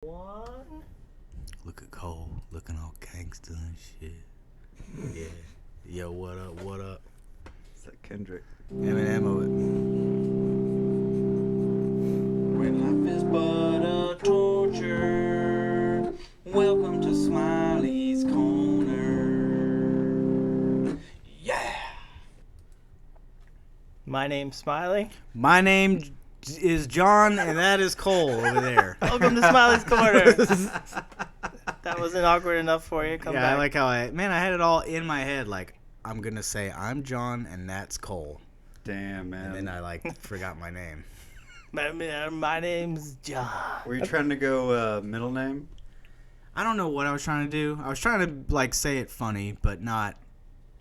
One. Look at Cole, looking all gangsta and shit. Yeah. Yo, what up, what up? It's like Kendrick. Eminem of it. When life is but a torture, welcome to Smiley's Corner. Yeah. My name's Smiley. My name is John, and that is Cole over there. Welcome to Smiley's Corner. That wasn't awkward enough for you. Come yeah, back. I like how I had it all in my head. Like, I'm going to say, I'm John, and that's Cole. Damn, man. And then I, forgot my name. My name's John. Were you trying to go middle name? I don't know what I was trying to do. I was trying to, say it funny, but not.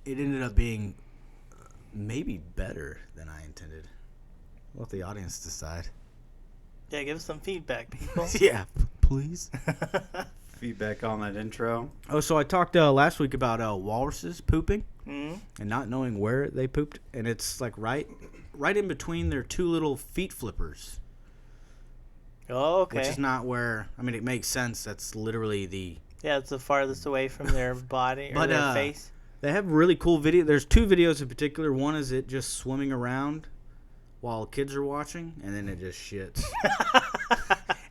It ended up being maybe better than I intended. Let the audience decide. Yeah, give us some feedback, people. Yeah, please. Feedback on that intro. Oh, so I talked last week about walruses pooping Mm-hmm. and not knowing where they pooped, and it's right in between their two little feet flippers. Oh, okay. Which is not where. I mean, it makes sense. That's literally the. Yeah, it's the farthest away from their body or their face. They have really cool video. There's two videos in particular. One is it just swimming around while kids are watching, and then it just shits.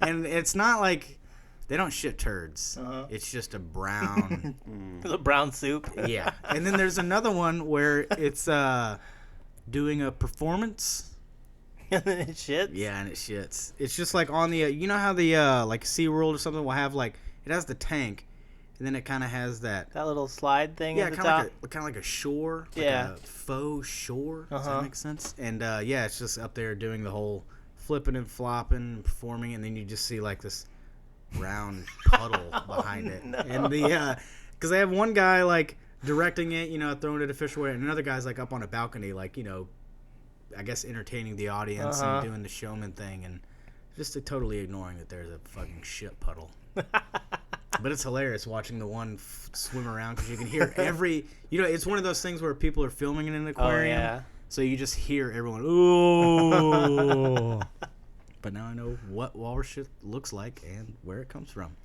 And it's not like they don't shit turds. Uh-huh. It's just a brown. The brown soup. Yeah. And then there's another one where it's doing a performance. And then it shits. Yeah, and it shits. It's just like on the you know how the SeaWorld or something will have it has the tank, and then it kind of has that little slide thing yeah, at the kind top. of like a shore, Yeah. like a faux shore. Does Uh-huh. that make sense? And yeah, it's just up there doing the whole flipping and flopping and performing, and then you just see this round puddle behind it. No. And the because they have one guy directing it, throwing it a fish away, and another guy's up on a balcony, I guess entertaining the audience Uh-huh. and doing the showman thing, and just totally ignoring that there's a fucking shit puddle. But it's hilarious watching the one swim around because you can hear every. It's one of those things where people are filming in an aquarium, Oh, yeah. so you just hear everyone. Ooh. But now I know what walrus shit looks like and where it comes from.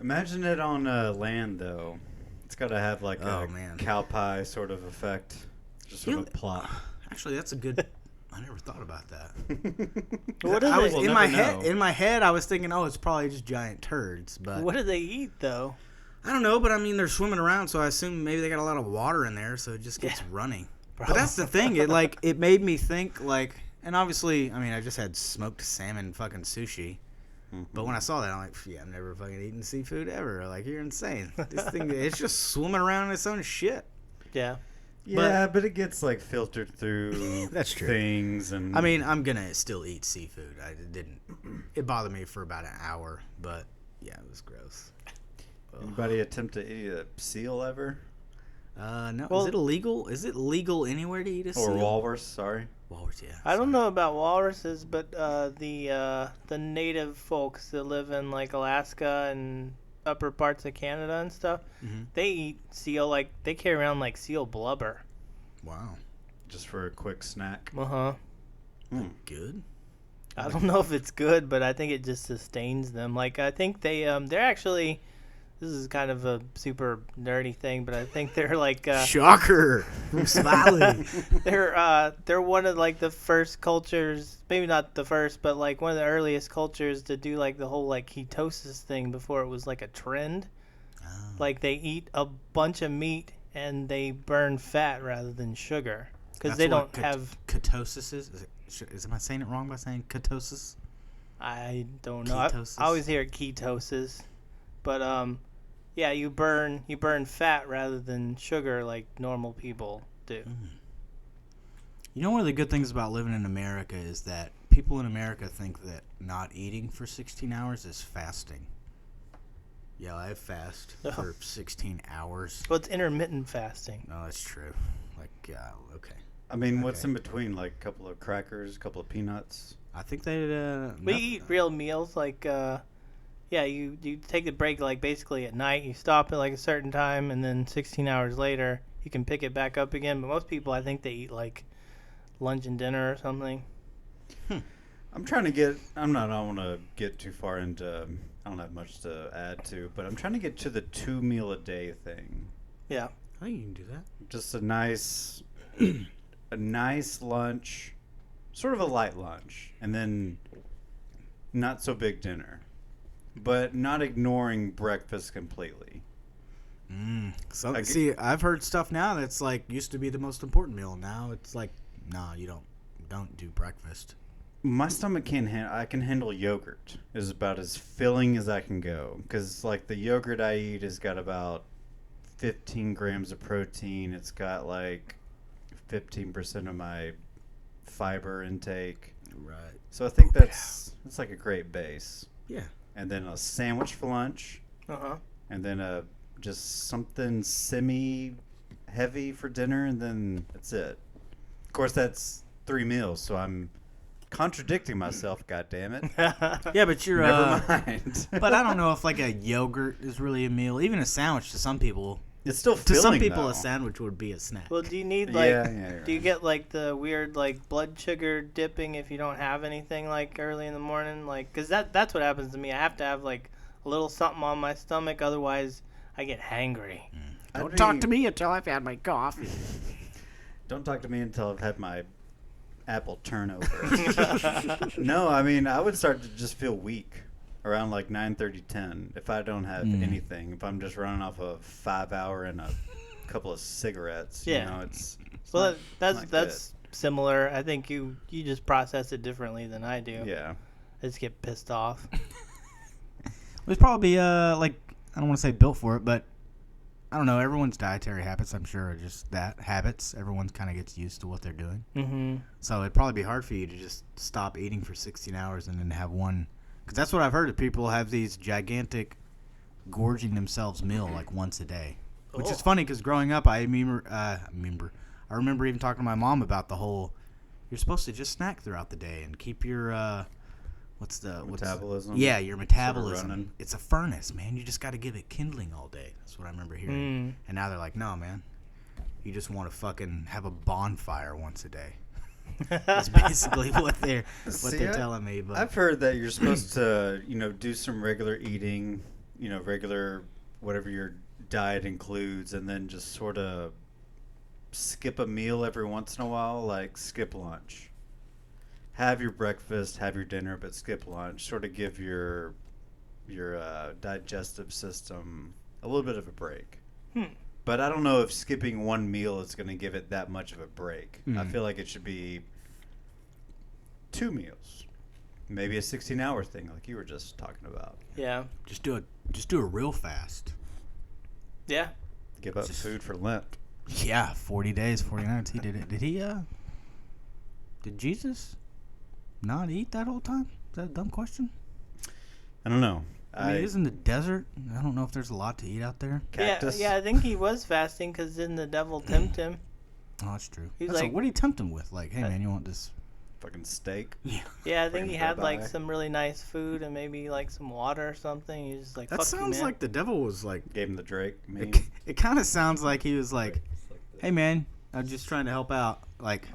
Imagine it on land, though. It's got to have Oh, a man. cow pie sort of effect. Just sort of plop. Actually, that's a good. I never thought about that. What do I was they? in never my know. head. In my head, I was thinking, oh, it's probably just giant turds. But What do they eat though? I don't know. But I mean, they're swimming around, so I assume maybe they got a lot of water in there, so it just gets running. But that's the thing. It it made me think and obviously, I mean, I just had smoked salmon fucking sushi. But when I saw that, I'm like, yeah, I've never fucking eaten seafood ever. You're insane. This thing, it's just swimming around in its own shit. Yeah. Yeah, but it gets filtered through That's true. things. And I mean, I'm gonna still eat seafood. It bothered me for about an hour, but yeah, it was gross. Anybody attempt to eat a seal ever? No. Well- Is it illegal? Is it legal anywhere to eat a seal? Or walrus, sorry. Walrus, yeah. I don't know about walruses, but the native folks that live in Alaska and upper parts of Canada and stuff, Mhm. they eat seal. They carry around seal blubber. Wow. Just for a quick snack. Uh-huh. Good. I don't know if it's good, but I think it just sustains them. I think they're actually. This is kind of a super nerdy thing, but I think they're Shocker from Smiley. they're one of the first cultures, maybe not the first, but one of the earliest cultures to do the whole ketosis thing before it was a trend. Oh. They eat a bunch of meat and they burn fat rather than sugar because That's they what don't have. ketosis am I saying it wrong by saying ketosis? I don't know. Ketosis? I always hear ketosis, but yeah, you burn fat rather than sugar like normal people do. One of the good things about living in America is that people in America think that not eating for 16 hours is fasting. Yeah, I fast for 16 hours. Well, it's intermittent fasting. No, that's true. Okay. I mean, what's Okay. in between? A couple of crackers, a couple of peanuts? I think they. We eat real meals yeah, you take a break basically at night. You stop at a certain time, and then 16 hours later you can pick it back up again. But most people, I think they eat lunch and dinner or something. I'm trying to get. I don't want to get too far into. I don't have much to add to, but I'm trying to get to the 2 meal a day thing. Yeah. Oh, you can do that. Just a nice lunch, sort of a light lunch, and then not so big dinner, but not ignoring breakfast completely. So I see, I've heard stuff now that's like used to be the most important meal. Now it's like, nah, you don't do breakfast. My stomach can't I can handle yogurt. Is about as filling as I can go, because like the yogurt I eat has got about 15 grams of protein. It's got like 15% of my fiber intake. Right. So I think that's like a great base. Yeah. And then a sandwich for lunch, and then just something semi-heavy for dinner, and then that's it. Of course, that's 3 meals, so I'm contradicting myself. God damn it! Yeah, but you're Never mind. But I don't know if like a yogurt is really a meal. Even a sandwich to some people. It's still To filling, some people, though. a sandwich would be a snack. Well, do you need like? Yeah, do you get like the weird like blood sugar dipping if you don't have anything like early in the morning? Like, cause that's what happens to me. I have to have like a little something on my stomach, otherwise I get hangry. Don't talk to me until I've had my coffee. Don't talk to me until I've had my apple turnover. No, I mean I would start to just feel weak around like 9:30, 10 if I don't have anything. If I'm just running off a 5-hour and a couple of cigarettes, Yeah. you know, it's Well, not that's similar. I think you just process it differently than I do. yeah. I just get pissed off. It's probably like, I don't want to say built for it, but I don't know. Everyone's dietary habits, I'm sure, are just that habits. Everyone kind of gets used to what they're doing. Mm-hmm. So it'd probably be hard for you to just stop eating for 16 hours and then have one. Because that's what I've heard, that people have these gigantic gorging themselves meal like once a day. Which is funny because growing up, I remember even talking to my mom about the whole, you're supposed to just snack throughout the day and keep your, Metabolism. Yeah, your metabolism. running. It's a furnace, man. You just got to give it kindling all day. That's what I remember hearing. And now they're like, no, man. You just want to fucking have a bonfire once a day. That's basically what they're telling me. But I've heard that you're supposed to, do some regular eating, regular whatever your diet includes, and then just sort of skip a meal every once in a while, like skip lunch. Have your breakfast, have your dinner, but skip lunch. Sort of give your digestive system a little bit of a break. But I don't know if skipping one meal is going to give it that much of a break. I feel like it should be 2 meals, maybe a 16-hour thing, like you were just talking about. Yeah. just do a real fast. Yeah. Give up food for Lent. Yeah, 40 days, 40 nights. He did it. Did Jesus not eat that whole time? Is that a dumb question? I don't know. I mean, it is in the desert. I don't know if there's a lot to eat out there. Cactus. Yeah, I think he was fasting because didn't the devil tempt him? Oh, that's true. He's That's like- what did he tempt him with? Like, hey, man, you want this? Fucking steak. Yeah, I think he Fucking had like ribeye. some really nice food and maybe like some water or something. He's just like, That fuck sounds you, man. like the devil was like. Gave him the Drake meme. It kind of sounds like he was like, hey, man, I'm just trying to help out. Like,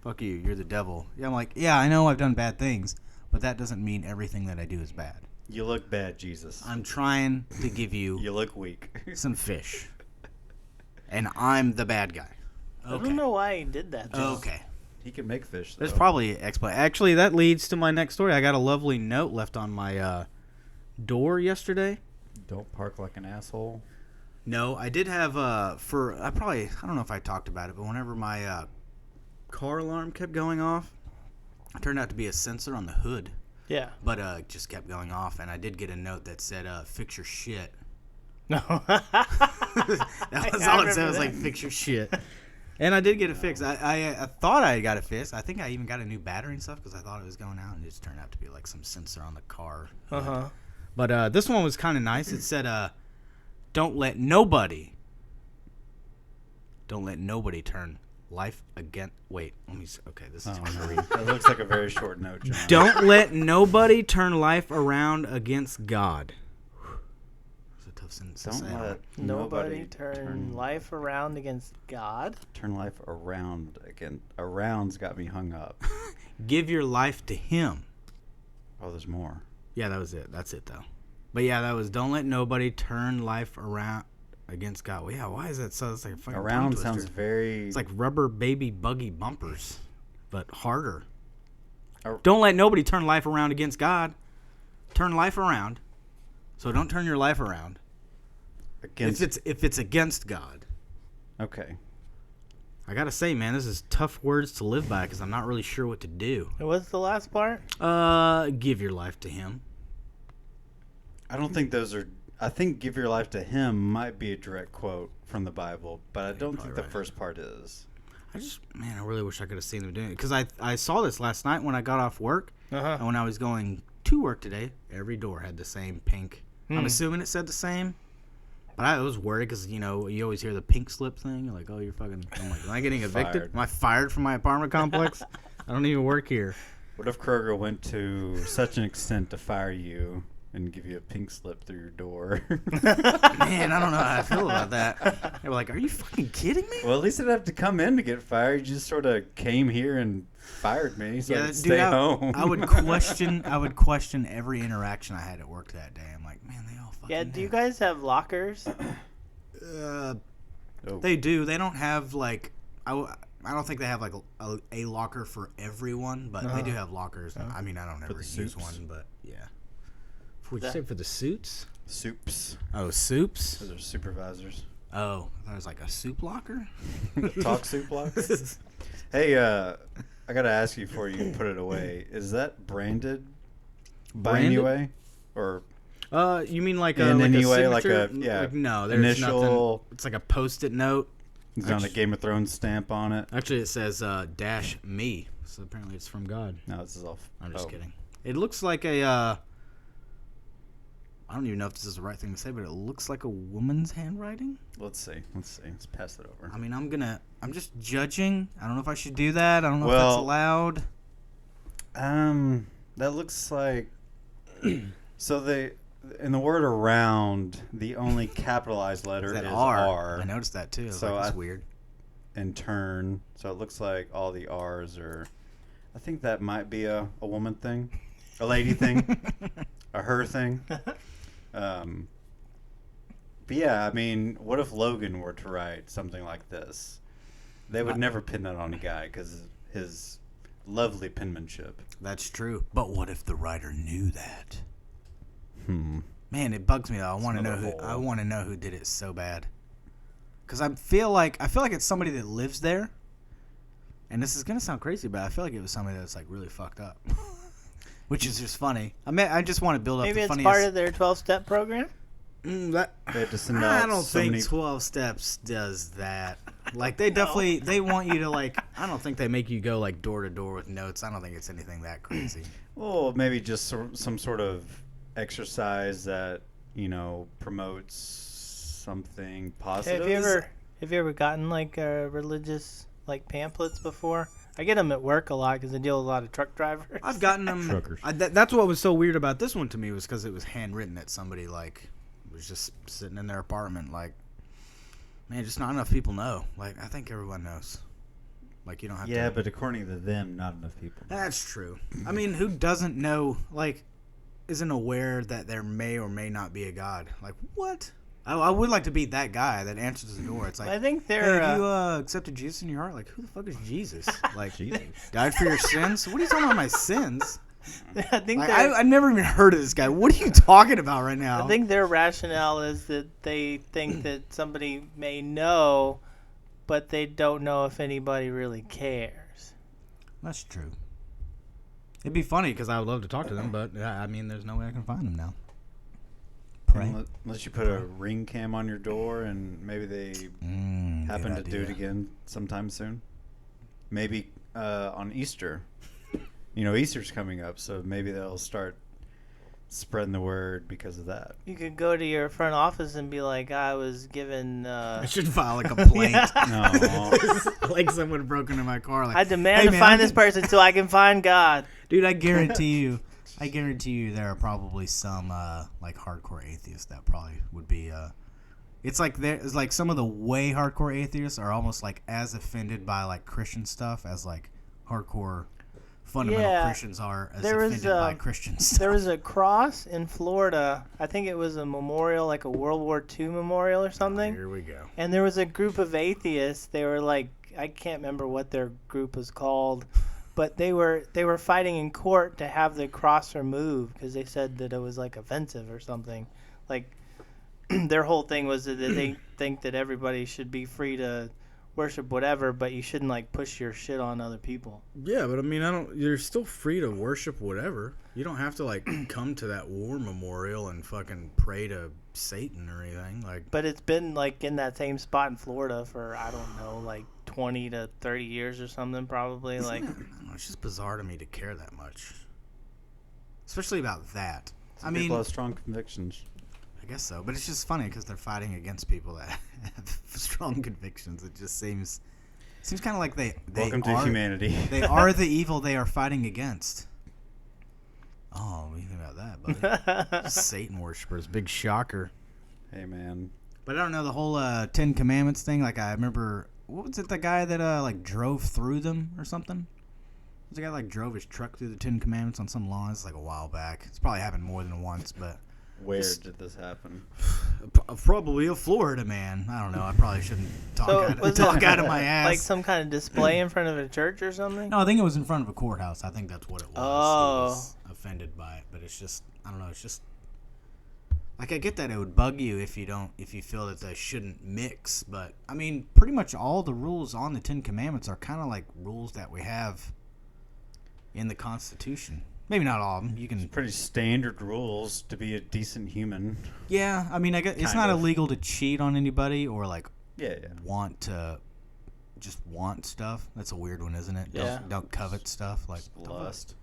fuck you, you're the devil. Yeah, I'm like, yeah, I know I've done bad things, but that doesn't mean everything that I do is bad. You look bad, Jesus. I'm trying to give you You look weak. some fish. And I'm the bad guy. I don't know why he did that. Though. Okay. He can make fish, though. There's probably an explanation. Actually, that leads to my next story. I got a lovely note left on my door yesterday. Don't park like an asshole. No, I did have I don't know if I talked about it, but whenever my car alarm kept going off, it turned out to be a sensor on the hood. Yeah. But it just kept going off, and I did get a note that said, fix your shit. No. That was all it said. It was like, fix your shit. And I did get it fixed. I thought I got it fixed. I think I even got a new battery and stuff because I thought it was going out, and it just turned out to be like some sensor on the car. But this one was kind of nice. It said, don't let nobody turn life against... Wait, let me... Okay, this is hard to read. That looks like a very short note, John. Don't let nobody turn life around against God. It's a tough sentence to say. Don't let Nobody turn life around against God. turn life around again. Around's got me hung up. Give your life to Him. Oh, there's more. Yeah, that was it. That's it, though. But yeah, that was don't let nobody turn life around against God. Well, yeah, why is that so? It's like a fucking Around tongue sounds twister. very. It's like rubber baby buggy bumpers, but harder. Ar- Don't let nobody turn life around against God. Turn life around. So don't turn your life around. against. If it's against God. Okay. I gotta say, man, this is tough words to live by because I'm not really sure what to do. What's the last part? Give your life to Him. I don't think those are. I think "give your life to Him" might be a direct quote from the Bible, but I don't think the right. first part is. I really wish I could have seen them doing it because I saw this last night when I got off work and when I was going to work today. Every door had the same pink. I'm assuming it said the same, but I was worried because you always hear the pink slip thing. You're like, oh, you're fucking. I'm like, am I getting evicted? Fired. Am I fired from my apartment complex? I don't even work here. What if Kroger went to such an extent to fire you and give you a pink slip through your door? Man, I don't know how I feel about that. They were like, are you fucking kidding me? Well, at least I'd have to come in to get fired. You just sort of came here and fired me, so I'd dude, stay home. I would question every interaction I had at work that day. I'm like, man, they all fucking. Yeah, do you guys have lockers? Oh. They do. They don't have like I don't think they have like a locker for everyone, but they do have lockers. I mean, I don't ever the use soups? one, but yeah. Would you say for the suits? Soups. Oh, soups. Those are supervisors. Oh, there's like a soup locker. Talk soup blocks. Hey, I gotta ask you before you put it away. Is that branded by Branded? any way, or You mean like in like any a way, like signature? a yeah? Like, no, there's initial. nothing. It's like a post-it note. It's on a Game of Thrones stamp on it. Actually, it says dash me. So apparently, it's from God. No, this is off. I'm just kidding. It looks like a. I don't even know if this is the right thing to say, but it looks like a woman's handwriting. Let's see. Let's pass it over. I mean, I'm just judging. I don't know if I should do that. I don't know if Well, that's allowed. That looks like. So in the word "around," the only capitalized letter is R. I noticed that too. So That's weird. In turn, so it looks like all the R's are. I think that might be a woman thing, a lady thing, a her thing. But yeah, I mean, what if Logan were to write something like this? They would never pin that on a guy because his lovely penmanship. That's true. But what if the writer knew that? Hmm. Man, it bugs me though. I want to know another who. hole. I want to know who did it so bad. Because I feel like it's somebody that lives there. And this is gonna sound crazy, but I feel like it was somebody that's like really fucked up. Which is just funny. I just want to build up Maybe the it's funniest. part of their 12-step program. They had to send I out don't so think many. 12 Steps does that. Like they definitely they want you to like. I don't think they make you go like door to door with notes. I don't think it's anything that crazy. Well, maybe just some sort of exercise that promotes something positive. Have you ever gotten like religious like pamphlets before? I get them at work a lot because I deal with a lot of truck drivers. I've gotten them. Truckers. That's what was so weird about this one to me was because it was handwritten that somebody like was just sitting in their apartment. Like, man, just not enough people know. Like, I think everyone knows. Like, you don't have to. Yeah, but according to them, not enough people. That's true. I mean, who doesn't know? Like, isn't aware that there may or may not be a God? Like, what? I would like to be that guy that answers the door. It's like, I think hey, they're. have you accepted Jesus in your heart? Like, who the fuck is Jesus? Like, Jesus died for your sins? What are you talking about, my sins? I think Like, they're. I never even heard of this guy. What are you talking about right now? I think their rationale is that they think that somebody may know, but they don't know if anybody really cares. That's true. It'd be funny because I would love to talk to them, but I mean, there's no way I can find them now. Pray. Unless you put a ring cam on your door and maybe they happen to good do it idea. again sometime soon. Maybe on Easter. Easter's coming up, so maybe they'll start spreading the word because of that. You could go to your front office and be like, I was given. I should file a complaint. No. Like someone broke into my car. Like, I demand hey, to man, find this person so I can find God. Dude, I guarantee you there are probably some like hardcore atheists that probably would be it's like some of the way hardcore atheists are almost like as offended by like Christian stuff as like hardcore fundamental Christians are as there offended was, by Christians. There was a cross in Florida. I think it was a memorial, like a World War II memorial or something. Here we go. And there was a group of atheists. They were like, I can't remember what their group was called, but they were fighting in court to have the cross removed because they said that it was like offensive or something. Like their whole thing was that they think that everybody should be free to worship whatever, but you shouldn't like push your shit on other people. Yeah, but I mean, you're still free to worship whatever. You don't have to like come to that war memorial and fucking pray to Satan or anything. Like, but it's been like in that same spot in Florida for I don't know, like 20 to 30 years or something, probably. Like, it's just bizarre to me to care that much, especially about that. Some people have strong convictions. I guess so, but it's just funny because they're fighting against people that have strong convictions. It just seems kind of like they Welcome are, to humanity. They are the evil they are fighting against. Oh, what do you think about that, buddy? Satan worshippers, big shocker. Hey, man. But I don't know the whole Ten Commandments thing. Like I remember, what was it? The guy that like drove through them or something. The guy like drove his truck through the Ten Commandments on some lawn. It's like a while back. It's probably happened more than once, but. Where did this happen? Probably a Florida man. I don't know. I probably shouldn't talk out of my ass. Like some kind of display in front of a church or something? No, I think it was in front of a courthouse. I think that's what it was. Oh. He was offended by it, but it's just, I don't know. It's just like I get that it would bug you if you feel that they shouldn't mix, but I mean, pretty much all the rules on the Ten Commandments are kind of like rules that we have in the Constitution. Maybe not all of them. You can it's pretty standard rules to be a decent human. Yeah, I mean, I guess it's not illegal to cheat on anybody or like want stuff. That's a weird one, isn't it? Yeah. Don't covet stuff like Lust.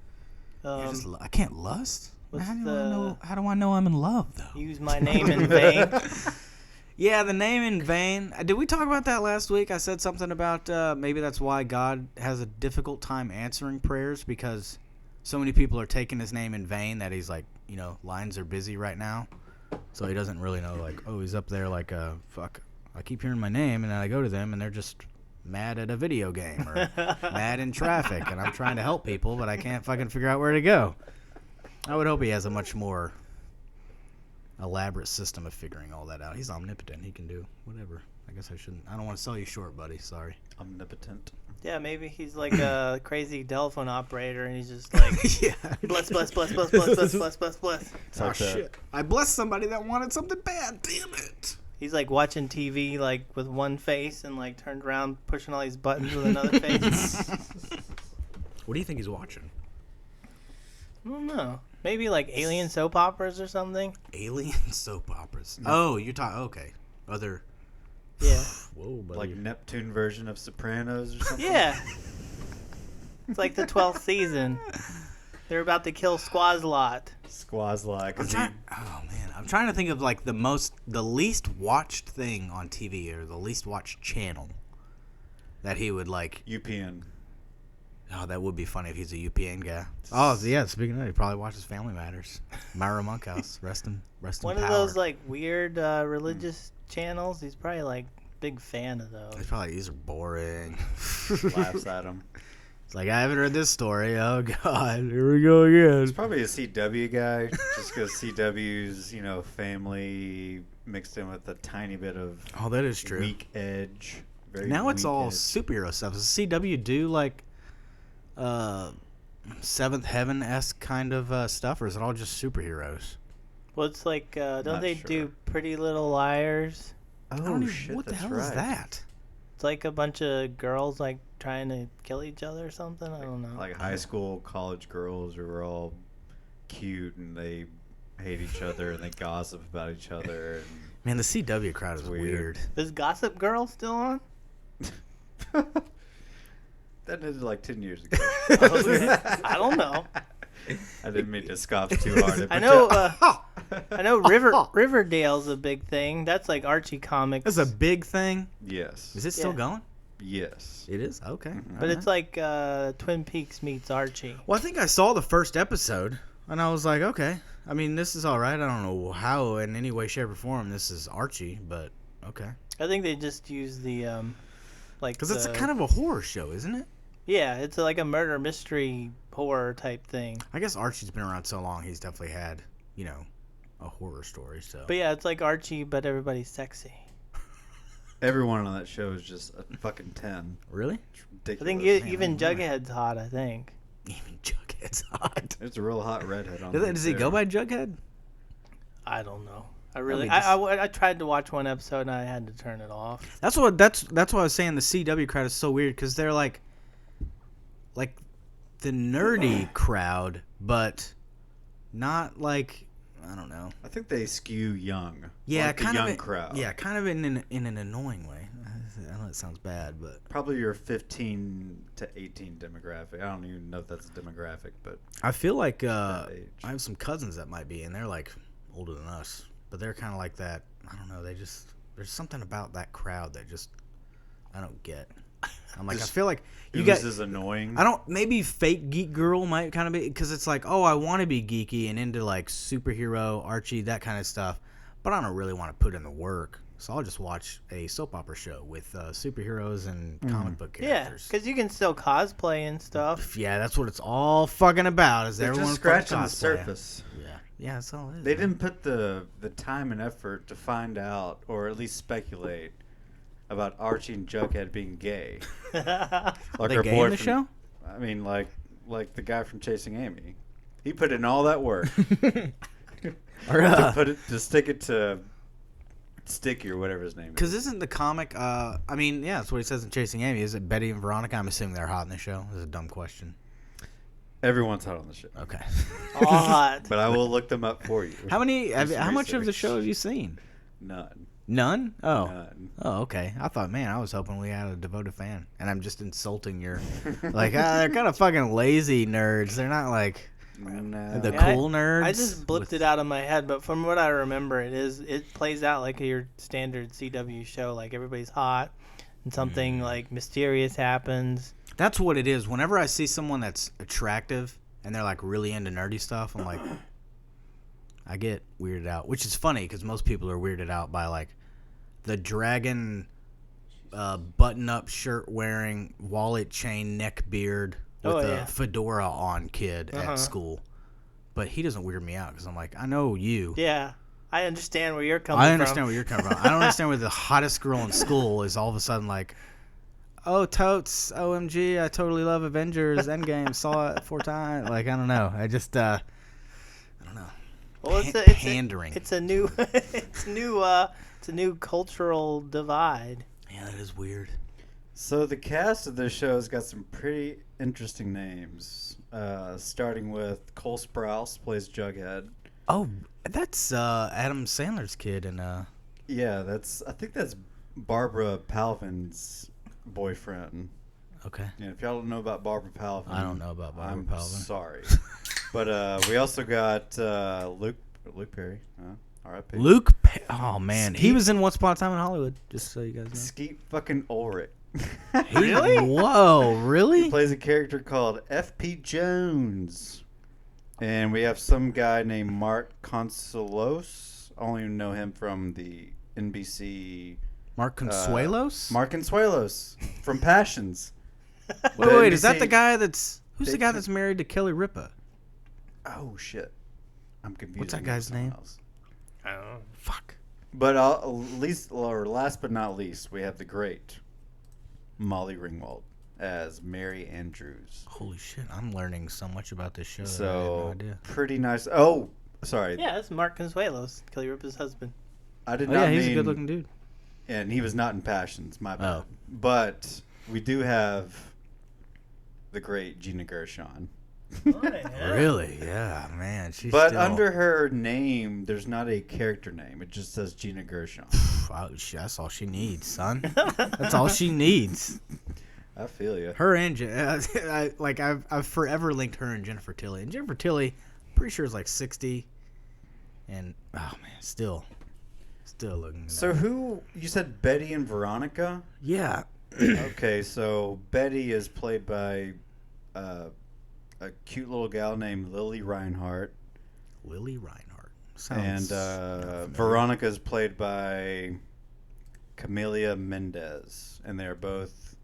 I can't lust. How do I know I'm in love though? Use my name in vain. Yeah, the name in vain. Did we talk about that last week? I said something about maybe that's why God has a difficult time answering prayers because so many people are taking his name in vain that he's like, lines are busy right now. So he doesn't really know, like, oh, he's up there like, fuck, I keep hearing my name, and then I go to them, and they're just mad at a video game or mad in traffic, and I'm trying to help people, but I can't fucking figure out where to go. I would hope he has a much more elaborate system of figuring all that out. He's omnipotent. He can do whatever. I guess I shouldn't. I don't want to sell you short, buddy. Sorry. Omnipotent. Yeah, maybe he's like a crazy telephone operator, and he's just like, bless, bless, bless, bless, bless, bless, bless, bless, bless. Oh, shit. I blessed somebody that wanted something bad. Damn it. He's like watching TV like with one face and like turned around pushing all these buttons with another face. What do you think he's watching? I don't know. Maybe like alien soap operas or something. Alien soap operas. Oh, you're talking. Okay. Other. Yeah. Whoa, buddy. Like Neptune version of Sopranos or something? Yeah. It's like the 12th season. They're about to kill Squazlot. Squazlot. Oh, man. I'm trying to think of like the least watched thing on TV or the least watched channel that he would like. UPN. Oh, that would be funny if he's a UPN guy. Oh, yeah. Speaking of that, he probably watches Family Matters. Myra Monkhouse. Rest in One power. of those like weird religious channels. He's probably like big fan of those. These are boring. Laughs at him. It's like, I haven't read this story. Oh, God. Here we go again. He's probably a CW guy, just because CW's, family mixed in with a tiny bit of that is true. Weak edge. Now it's all superhero stuff. Does CW do like Seventh Heaven-esque kind of stuff, or is it all just superheroes? Well, it's like, don't they sure. do Pretty Little Liars? Oh, shit, what the that's hell right. is that? It's like a bunch of girls like trying to kill each other or something. I don't know. Like high school, college girls who are all cute and they hate each other and they gossip about each other. And Man, the CW crowd is weird. Is Gossip Girl still on? That ended like 10 years ago. I don't know. I didn't mean to scoff too hard. I know Riverdale's a big thing. That's like Archie comics. That's a big thing. Yes. Is it still going? Yes. It is? Okay. Mm-hmm. But it's like Twin Peaks meets Archie. Well, I think I saw the first episode, and I was like, okay. I mean, this is all right. I don't know how, in any way, shape, or form, this is Archie, but okay. I think they just use the like. Because it's a kind of a horror show, isn't it? Yeah, it's like a murder mystery horror type thing. I guess Archie's been around so long, he's definitely had, a horror story. So. But yeah, it's like Archie, but everybody's sexy. Everyone on that show is just a fucking 10. Really? It's I ridiculous. think even Jughead's hot, I think. Even Jughead's hot. There's a real hot redhead on there. Does he go by Jughead? I don't know. I tried to watch one episode and I had to turn it off. That's why I was saying the CW crowd is so weird because they're like the nerdy crowd, but not like, I don't know. I think they skew young. Yeah, like kind the of young crowd. Yeah, kind of in an annoying way. I know it sounds bad, but Probably your 15 to 18 demographic. I don't even know if that's a demographic, but I feel like that age. I have some cousins that might be, and they're like older than us, but they're kind of like that. I don't know. There's something about that crowd that just I don't get. I'm like, I feel like you guys is annoying. maybe fake geek girl might kind of be, because it's like, oh, I want to be geeky and into like superhero, Archie, that kind of stuff, but I don't really want to put in the work. So I'll just watch a soap opera show with superheroes and comic book Yeah, characters. because you can still cosplay and stuff. Yeah, that's what it's all fucking about. Is They're everyone just scratching fucking the cosplaying. surface. Yeah, that's all it is. They man. didn't put the time and effort to find out, or at least speculate, about Archie and Jughead being gay. Are Like they our gay boy in the from- show? I mean, like the guy from Chasing Amy. He put in all that work Or, to stick it to Sticky or whatever his name is. because isn't the comic? I mean, yeah, that's what he says in Chasing Amy. Is it Betty and Veronica? I'm assuming they're hot in the show. This is a dumb question. Everyone's hot on the show. Okay. All hot. But I will look them up for you. How some much of the research. show have you seen? None. None? Oh. None. Oh, okay. I thought, man, I was hoping we had a devoted fan, and I'm just insulting your, like, they're kind of fucking lazy nerds. They're not like No. the Yeah, cool nerds. I just blipped it out of my head, but from what I remember, it plays out like your standard CW show. Like everybody's hot, and something like mysterious happens. That's what it is. Whenever I see someone that's attractive and they're like really into nerdy stuff, I'm like, I get weirded out. Which is funny because most people are weirded out by like the dragon button-up shirt wearing, wallet chain, neck beard with a fedora on kid at school. But he doesn't weird me out because I'm like, I know you. Yeah, I understand where you're coming from. I understand where you're coming from. I don't understand where the hottest girl in school is all of a sudden like, oh, totes, OMG, I totally love Avengers Endgame, saw it 4 times. Like, I don't know. I just, I don't know. Well, Pandering. It's a new, it's a new cultural divide. Yeah, that is weird. So the cast of this show has got some pretty interesting names. Starting with Cole Sprouse plays Jughead. Oh, that's Adam Sandler's kid, and Yeah, I think that's Barbara Palvin's boyfriend. okay. Yeah, if y'all don't know about Barbara Palvin, I don't know about Barbara I'm Palvin. sorry. But we also got Luke Perry. R.I.P. Oh man, he was in Once Upon a Time in Hollywood. Just so you guys know. Skeet fucking Ulrich. Really? Whoa, really? He plays a character called F.P. Jones. And we have some guy named Mark Consuelos. I only know him from the NBC. Mark Consuelos? Mark Consuelos from Passions. Wait, is that NBC the guy that's... Who's the they guy took- that's married to Kelly Ripa? Oh, shit. I'm confused. What's that guy's name? I don't know. Fuck. But last but not least, we have the great Molly Ringwald as Mary Andrews. Holy shit, I'm learning so much about this show that I had So no idea. pretty nice. Oh, sorry. Yeah, that's Mark Consuelos, Kelly Ripa's husband. I did Oh not yeah, mean. he's a good-looking dude. And he was not in Passions. My bad. Oh. But we do have the great Gina Gershon. Really? Yeah, man. She's But still... under her name, there's not a character name. It just says Gina Gershon. Oh, that's all she needs, son. That's all she needs. I feel you. Her and I've forever linked her and Jennifer Tilly. And Jennifer Tilly, pretty sure is like 60, and oh man, still looking. So who you said Betty and Veronica? Yeah. Okay, so Betty is played by a cute little gal named Lily Reinhart, Lily Reinhart. and Veronica is played by Camelia Mendez, and they're both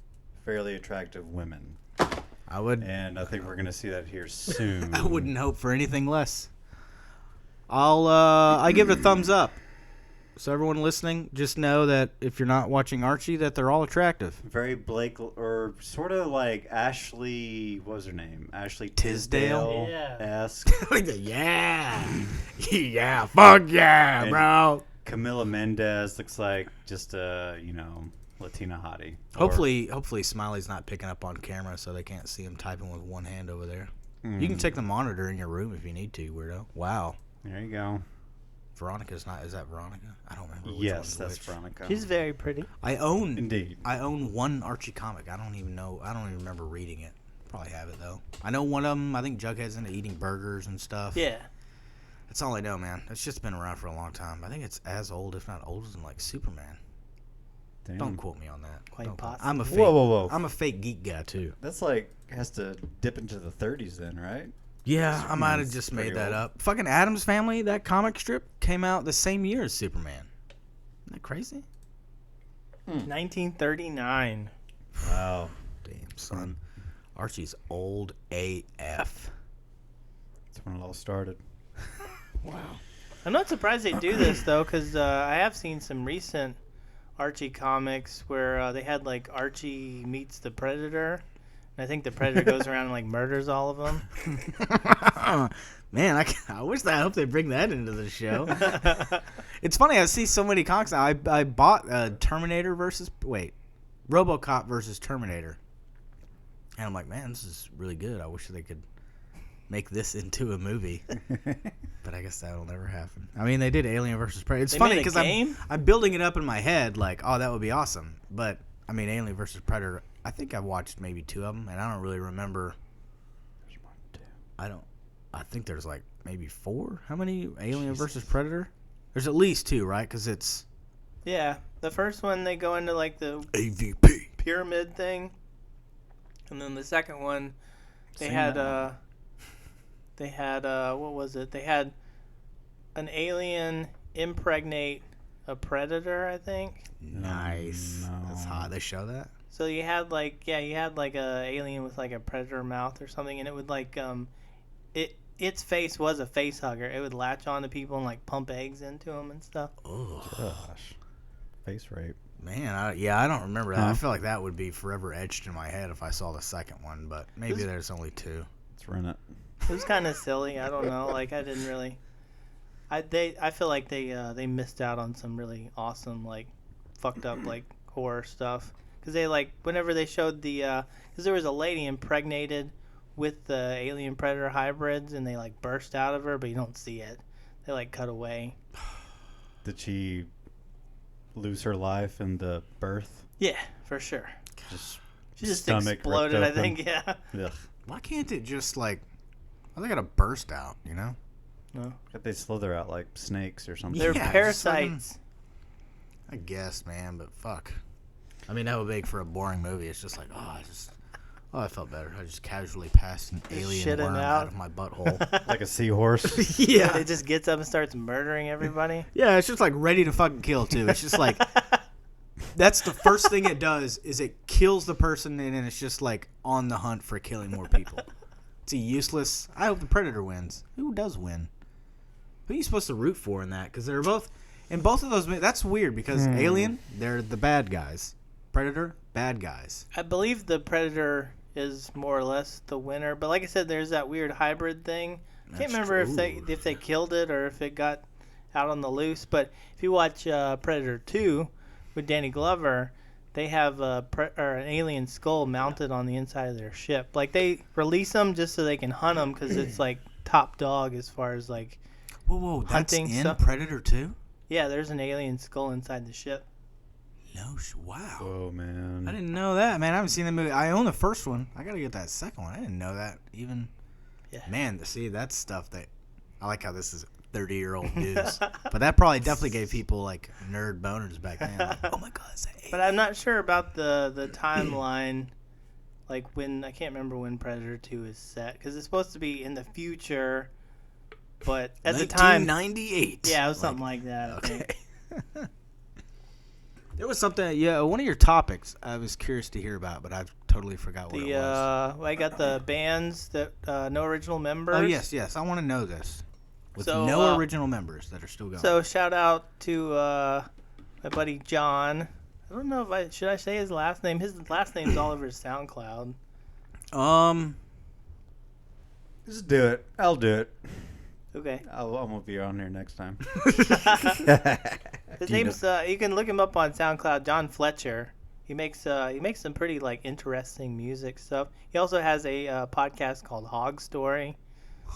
fairly attractive women. I would. And I think we're going to see that here soon. I wouldn't hope for anything less. I give it a thumbs up. So everyone listening, just know that if you're not watching Archie, that they're all attractive. Very Blake, or sort of like Ashley, what was her name? Ashley Tisdale? Tisdale-esque. Yeah. Yeah. Fuck yeah, And bro. Camila Mendez looks like just a, Latina hottie. Hopefully Smiley's not picking up on camera so they can't see him typing with one hand over there. You can take the monitor in your room if you need to, weirdo. Wow. There you go. Veronica's not. Is that Veronica? I don't remember. Which Yes, one's that's which. Veronica. She's very pretty. Indeed. I own one Archie comic. I don't even know. I don't even remember reading it. Probably have it though. I know one of them. I think Jughead's into eating burgers and stuff. Yeah. That's all I know, man. It's just been around for a long time. I think it's as old, if not older, than like Superman. Damn. Don't quote me on that. Quite Don't quote- possible. I'm a fake. Whoa. I'm a fake geek guy too. That's like, has to dip into the 30s then, right? Yeah, I might have Superman's just pretty made that old. up. Fucking Addams Family, that comic strip came out the same year as Superman. Isn't that crazy? 1939. Wow. Damn, son. Archie's old AF. That's when it all started. I'm not surprised they do this though, because I have seen some recent Archie comics where they had like Archie meets the Predator, and I think the Predator goes around and like murders all of them. Man, I wish that. I hope they bring that into the show. It's funny. I see so many comics now. I bought Terminator versus RoboCop versus Terminator, and I'm like, man, this is really good. I wish they could make this into a movie, but I guess that'll never happen. I mean, they did Alien versus Predator. It's They funny made a because game? I'm building it up in my head like, oh, that would be awesome. But I mean, Alien versus Predator. I think I've watched maybe 2 of them, and I don't really remember. I think there's like maybe 4. How many Alien versus Predator? There's at least 2, right? Because it's Yeah, the first one they go into like the AVP. pyramid thing, and then the second one they Seen had that what was it? They had an alien impregnate a predator, I think. Nice. No. That's hot. They show that. So you had like a alien with like a predator mouth or something, and it would like its face was a face hugger. It would latch on to people and like pump eggs into them and stuff. Oh Gosh. Face rape. man, I don't remember that. Huh? I feel like that would be forever etched in my head if I saw the second one, but maybe there's only 2. Let's run it. It was kind of silly. I don't know. Like I didn't really. I feel like they missed out on some really awesome like fucked up like horror stuff, because they like whenever they showed the because there was a lady impregnated with the alien predator hybrids, and they like burst out of her, but you don't see it. They like cut away. Did she lose her life in the birth? Yeah, for sure. Just She just stomach ripped exploded. I open? think. Yeah. Ugh. Why can't it just like? Why they gotta burst out? You know? No. Bet they slither out like snakes or something. They're Yeah, parasites. I guess, man, but fuck. I mean, that would make for a boring movie. It's just like, I felt better. I just casually passed an alien shit it worm out. out of my butthole. Like a seahorse. Yeah. It just gets up and starts murdering everybody. Yeah, it's just like ready to fucking kill too. It's just like that's the first thing it does is it kills the person and then it's just like on the hunt for killing more people. It's a useless. I hope the Predator wins. Who does win? Who are you supposed to root for in that? Because they're both in both of those. That's weird because Alien, they're the bad guys. Predator, bad guys. I believe the Predator is more or less the winner, but like I said, there's that weird hybrid thing. I can't That's remember true. if they killed it or if it got out on the loose. But if you watch Predator 2 with Danny Glover, they have an alien skull mounted on the inside of their ship. Like they release them just so they can hunt them because it's like top dog as far as like Whoa, that's hunting in stuff. Predator 2? yeah. There's an alien skull inside the ship. No, wow. Oh man. I didn't know that, man. I haven't seen the movie. I own the first one. I gotta get that second one. I didn't know that even. Yeah. Man, see, that's stuff that I like how this is 30-year-old news. But that probably definitely gave people like nerd boners back then. Like, oh my god, it's an But I'm not sure about the timeline, like when I can't remember when Predator 2 is set because it's supposed to be in the future, but at the time, 1998. yeah, it was something like that. I Okay. think. There was something, yeah, one of your topics I was curious to hear about, but I've totally forgot what it was. I got the bands that no original members. Oh, yes. I want to know this. With So, no original members that are still going. So shout out to my buddy John. I don't know if should I say his last name. His last name's all over his SoundCloud. Just do it. I'll do it. Okay. I'm gonna be on here next time. His name's you can look him up on SoundCloud. John Fletcher. He makes some pretty like interesting music stuff. He also has a podcast called Hog Story.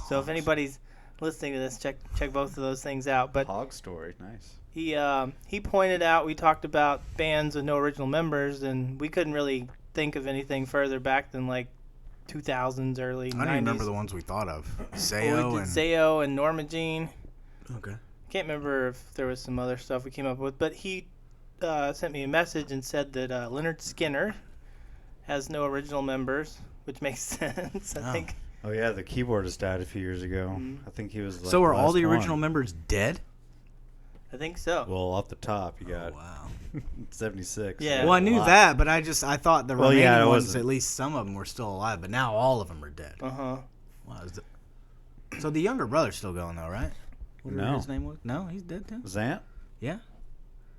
So if anybody's listening to this, check both of those things out. But Hog Story, nice. He pointed out, we talked about bands with no original members, and we couldn't really think of anything further back than like 2000s, early 90s. I don't even remember the ones we thought of. Sayo and Norma Jean. Okay. Can't remember if there was some other stuff we came up with, but he sent me a message and said that Leonard Skinner has no original members, which makes sense. I think. Oh yeah, the keyboardist died a few years ago. I think he was. Like, so are all last the original one. members dead? I think so. Well, off the top, you got wow. 76. Yeah. Well, I knew that, but I thought the remaining ones, wasn't. at least some of them were still alive, but now all of them are dead. Uh-huh. Wow, so the younger brother's still going though, right? Whatever No. his name was? No, he's dead too. Zant? Yeah.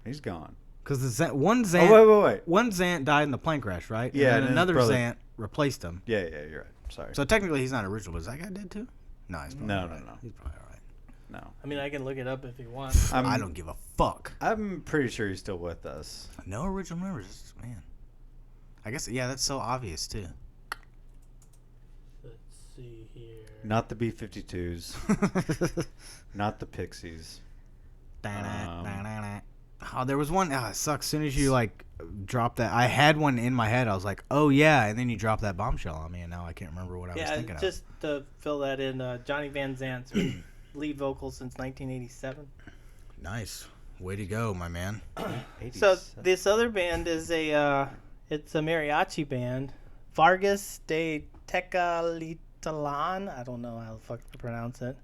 He's gone. Because one Zant. Oh, wait. One Zant died in the plane crash, right? Yeah, And then and his another brother- Zant replaced him. Yeah, you're right. Sorry. So technically he's not original, but is that guy dead too? No, he's probably No. all right. He's probably all right. No. I mean, I can look it up if you want. I don't give a fuck. I'm pretty sure he's still with us. No original members, man. I guess that's so obvious too. Let's see here. Not the B-52s. Not the Pixies. Oh, there was one. Oh, it sucks. As soon as you like drop that, I had one in my head. I was like, "Oh yeah," and then you drop that bombshell on me, and now I can't remember what I was thinking just to fill that in, Johnny Van Zant's been lead vocal since 1987. Nice, way to go, my man. So this other band is it's a mariachi band, Vargas de Tecalitalan. I don't know how the fuck to pronounce it.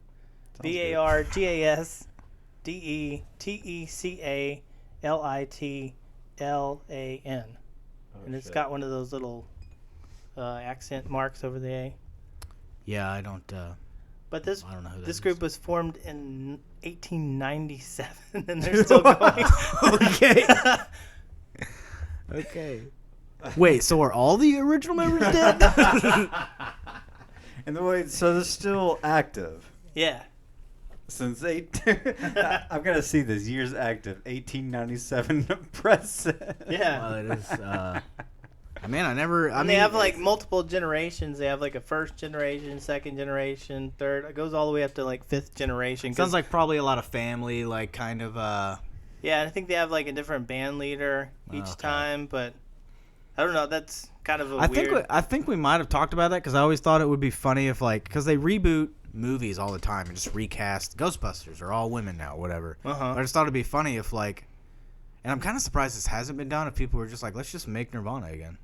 VARGASDETECALITLAN, and it's got one of those little accent marks over the A. Yeah, I don't. But this I don't know who that this is. group was formed in 1897, and they're still going. Okay. Okay. Wait, so are all the original members dead? And the way, so they're still active. Yeah. Since I'm gonna see this years active, 1897 present. Yeah. Well, it is. I mean, They have like multiple generations. They have like a first generation, second generation, third. It goes all the way up to like fifth generation. sounds like probably a lot of family, like kind of. Yeah, I think they have like a different band leader each Okay. time, but I don't know. That's kind of a I weird. think we might have talked about that because I always thought it would be funny if because they reboot movies all the time and just recast. Ghostbusters are all women now, whatever. Uh-huh. But I just thought it'd be funny if and I'm kind of surprised this hasn't been done. If people were just like, let's just make Nirvana again.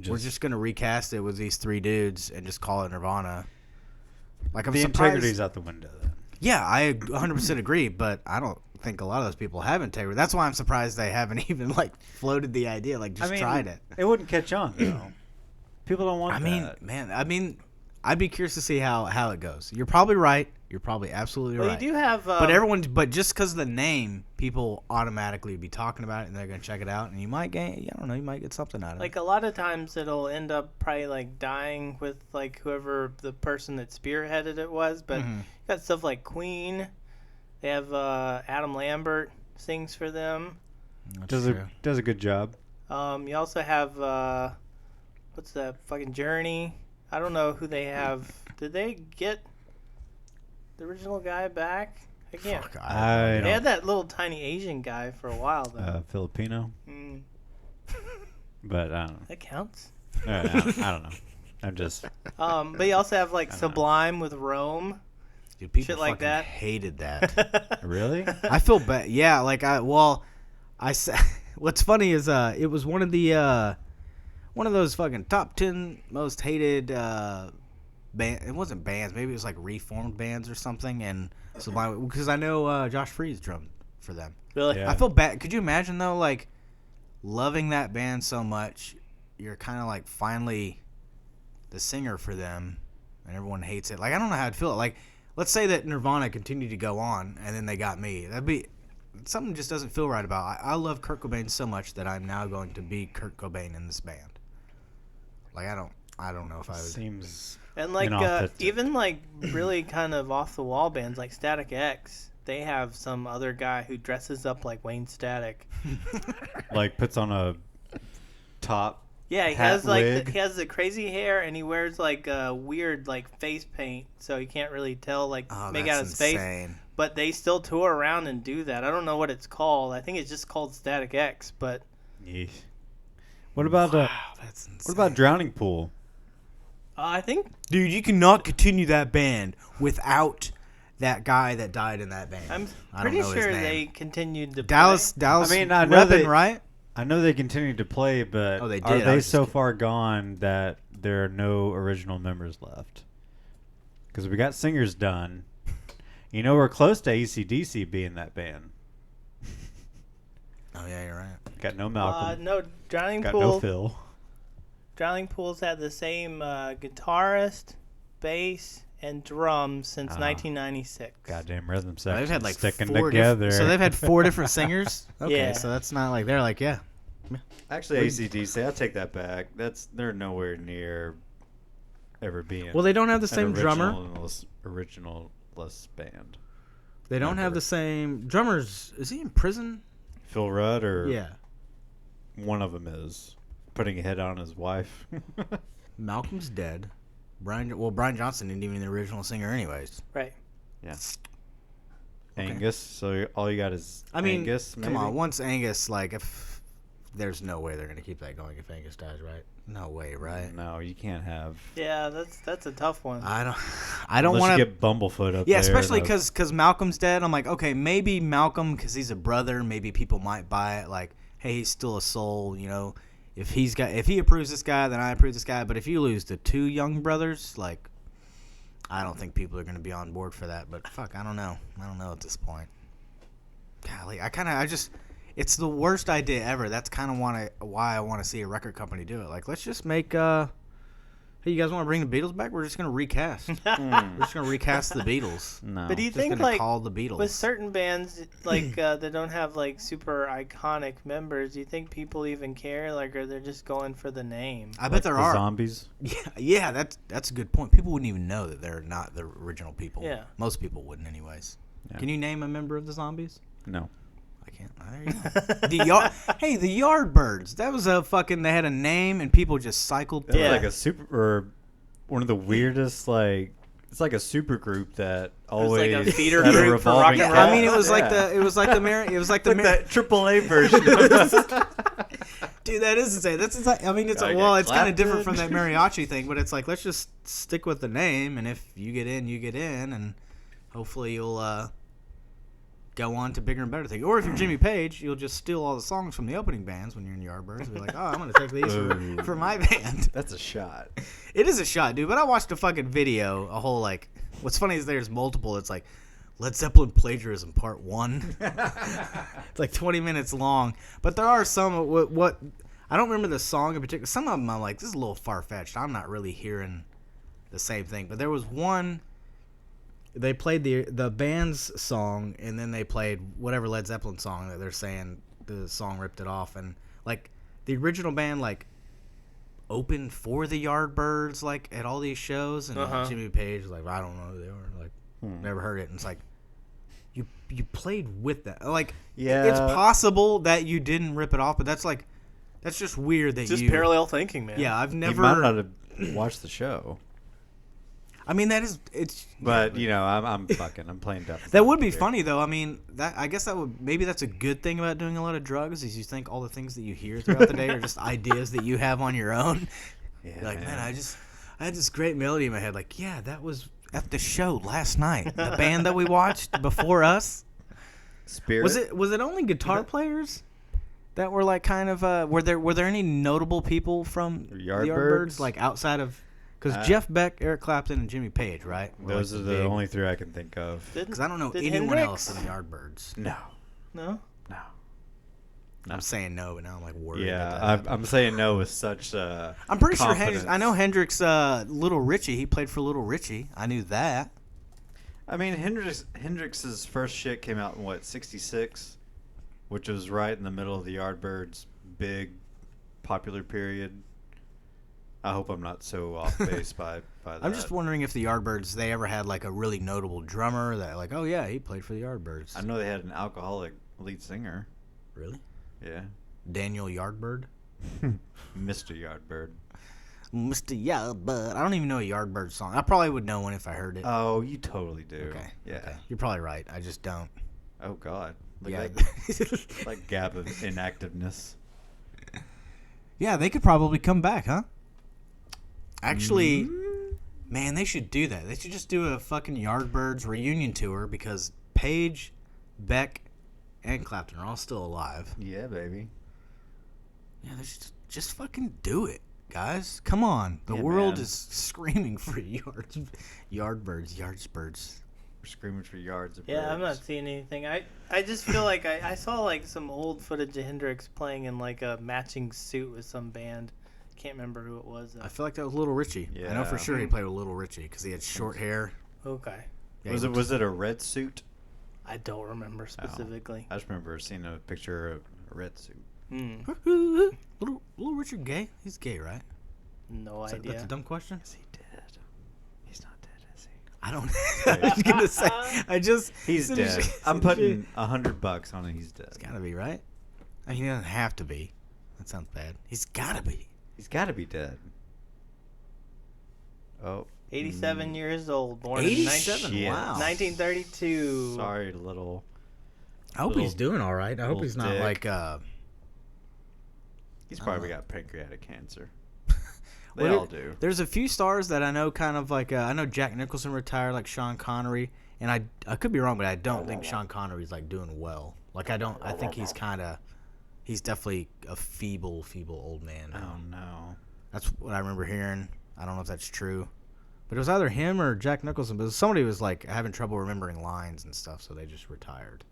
We're just gonna recast it with these three dudes and just call it Nirvana. Like I'm the surprised. integrity's out the window then. Yeah, I 100% agree, but I don't think a lot of those people have integrity. That's why I'm surprised they haven't even floated the idea, tried it. It wouldn't catch on though. People don't want that. Man, I'd be curious to see how it goes. You're probably right. You're probably absolutely Well, right. you do have. But just because of the name, people automatically be talking about it and they're gonna check it out, and you might you might get something out of it. Like a lot of times, it'll end up probably dying with whoever the person that spearheaded it was. But you got stuff like Queen. They have Adam Lambert sings for them. Does a good job. You also have what's that fucking Journey? I don't know who they have. Did they get the original guy back? I can't. Fuck, They had that little tiny Asian guy for a while though. Filipino, but I don't know. That counts. I don't know. I'm just. But you also have Sublime with Rome. Dude, people shit like fucking that. hated that. Really? I feel bad. Yeah, I said. What's funny is it was one of those fucking top 10 most hated band. It wasn't bands. Maybe it was reformed bands or something. And Sublime, because I know Josh Freese drummed for them. Really? Yeah. I feel bad. Could you imagine though, like loving that band so much, you're kind of like finally the singer for them, and everyone hates it. Like I don't know how I'd feel. Like let's say that Nirvana continued to go on, and then they got me. That'd be something just doesn't feel right about. I love Kurt Cobain so much that I'm now going to be Kurt Cobain in this band. Like I don't know if I would. Seems And like inauthentic. even like really kind of off the wall bands like Static X, they have some other guy who dresses up like Wayne Static. like puts on a top. Yeah, he Hat has like wig. he has the crazy hair and he wears like weird like face paint, so you can't really tell like Oh, make that's out his face. insane. But they still tour around and do that. I don't know what it's called. I think it's just called Static X. But Yeesh. What about That's insane. what about Drowning Pool? I think Dude, you cannot continue that band without that guy that died in that band. I'm I don't pretty know his sure name. they continued to Dallas. I mean, I know repping, they- right? I know they continue to play, but Oh, they are did. I they was just so kidding. far gone that there are no original members left? Because we got singers done. You know, we're close to AC/DC being that band. Oh yeah, you're right. Got no Malcolm. no, Drowning got Pool. no Phil. Drowning Pool's had the same guitarist, bass, and drums since 1996. Goddamn rhythm section. They've had like sticking four together. So they've had 4 different singers. Okay, Yeah. so that's not like they're like yeah. Actually, AC/DC, I take that back. They're nowhere near ever being. Well, they don't have the an same drummer. original-less band. They don't have the same drummers. Is he in prison? Phil Rudd or Yeah. one of them is putting a hit on his wife. Malcolm's dead. Brian Johnson isn't even the original singer, anyways. Right. Yeah. Angus. So all you got is Angus. come maybe? on. Once Angus, like, if there's no way they're gonna keep that going if Angus dies, right? No way, right? No, you can't have. Yeah, that's a tough one. I don't Unless want you to. get Bumblefoot up Yeah, there. especially and because Malcolm's dead. I'm like, okay, maybe Malcolm, because he's a brother, maybe people might buy it. Like, hey, he's still a soul, you know. If he approves this guy, then I approve this guy. But if you lose the 2 young brothers, like, I don't think people are going to be on board for that. But fuck, I don't know. I don't know at this point. Golly, it's the worst idea ever. That's kind of why I want to see a record company do it. Like, let's just make hey, you guys want to bring the Beatles back? We're just going to recast. We're just going to recast the Beatles. no. But do you Just think gonna like call the Beatles. with certain bands like that don't have like super iconic members, do you think people even care? Like, or they're just going for the name? I bet there are. Zombies. Yeah, that's a good point. People wouldn't even know that they're not the original people. Yeah. Most people wouldn't, anyways. Yeah. Can you name a member of the Zombies? No. I can't. There you go. Hey, the Yardbirds. That was a fucking. They had a name, and people just cycled through. Yeah. Like a super or one of the weirdest like. It's like a super group that always like a feeder had group for revolving rock and cast. roll. I mean, it was like Yeah. the. It was like the that AAA version. Dude, that is insane. That's insane. I mean, it's Gotta well, get it's kind of different Clapton. from that mariachi thing, but it's like let's just stick with the name, and if you get in, you get in, and hopefully you'll go on to bigger and better things. Or if you're Jimmy Page, you'll just steal all the songs from the opening bands when you're in Yardbirds. Be like, oh, I'm gonna take these for my band. That's a shot. It is a shot, dude. But I watched a fucking video, a whole like. What's funny is there's multiple. It's like Led Zeppelin plagiarism part 1. It's like 20 minutes long, but there are some what I don't remember the song in particular. Some of them I'm like, this is a little far fetched. I'm not really hearing the same thing. But there was one. They played the band's song, and then they played whatever Led Zeppelin song that they're saying the song ripped it off, and like the original band like opened for the Yardbirds like at all these shows, and Jimmy Page was like, I don't know who they are, like never heard it, and it's like you played with that, like Yeah. it's possible that you didn't rip it off, but that's just weird that Just you parallel thinking, man. yeah I've You never might not have watched the show, I mean it's but you know I'm playing devil's that would be advocate. funny though. I mean, I guess maybe that's a good thing about doing a lot of drugs is you think all the things that you hear throughout the day are just ideas that you have on your own. Yeah, You're like, man, I had this great melody in my head. Like, yeah, that was at the show last night. The band that we watched before us. Spirit. Was it only guitar players that were like kind of were there any notable people from the Yardbirds like outside of because Jeff Beck, Eric Clapton, and Jimmy Page, right? Those are the only 3 I can think of. Because I don't know Did anyone Hendrix? else in the Yardbirds. No. No. No. I'm saying no, but now I'm like worried. Yeah, I'm saying no with such. I'm pretty sure confidence. I know Hendrix. Little Richie. He played for Little Richie. I knew that. I mean, Hendrix's first shit came out in what, '66, which was right in the middle of the Yardbirds' big popular period. I hope I'm not so off base by that. I'm just wondering if the Yardbirds, they ever had like a really notable drummer that like, oh yeah, he played for the Yardbirds. I know they had an alcoholic lead singer. Really? Yeah. Daniel Yardbird? Mr. Yardbird. Mr. Yardbird. I don't even know a Yardbird song. I probably would know one if I heard it. Oh, you totally do. Okay. Yeah. Okay. You're probably right. I just don't. Oh, God. Look Yeah. like gap of inactiveness. Yeah, they could probably come back, huh? Actually, man, they should do that. They should just do a fucking Yardbirds reunion tour because Paige, Beck, and Clapton are all still alive. Yeah, baby. Yeah, they should just fucking do it, guys. Come on. The Yeah, world man. is screaming for Yardbirds. We're screaming for yards of Yeah, I'm not birds. seeing anything. I just feel like I saw like some old footage of Hendrix playing in like a matching suit with some band. Can't remember who it was though. I feel like that was Little Richie. I know for Yeah. sure he played with Little Richie because he had short hair. Okay. Yeah, Was it a red suit? I don't remember specifically. I just remember seeing a picture of a red suit. Little Richard gay? He's gay, right? No That's idea. a dumb question. Is he dead? He's not dead, is he? I don't. I was gonna say. I just. He's dead. I'm putting $100 on it. He's dead. It's gotta be right. I mean, he doesn't have to be. That sounds bad. He's gotta be. He's got to be dead. Oh. 87 years old, born 87. Shit. Wow. 1932. Sorry, little. I hope Little- he's doing all right. I hope little he's not dick. like. He's I probably don't got pancreatic cancer. They Well, all do. There's a few stars that I know kind of like. I know Jack Nicholson retired, like Sean Connery, and I could be wrong, but I don't think Sean Connery's like doing well. Like I don't. I think he's kind of. He's definitely a feeble old man now. Oh, no. That's what I remember hearing. I don't know if that's true. But it was either him or Jack Nicholson. But somebody was like having trouble remembering lines and stuff, so they just retired.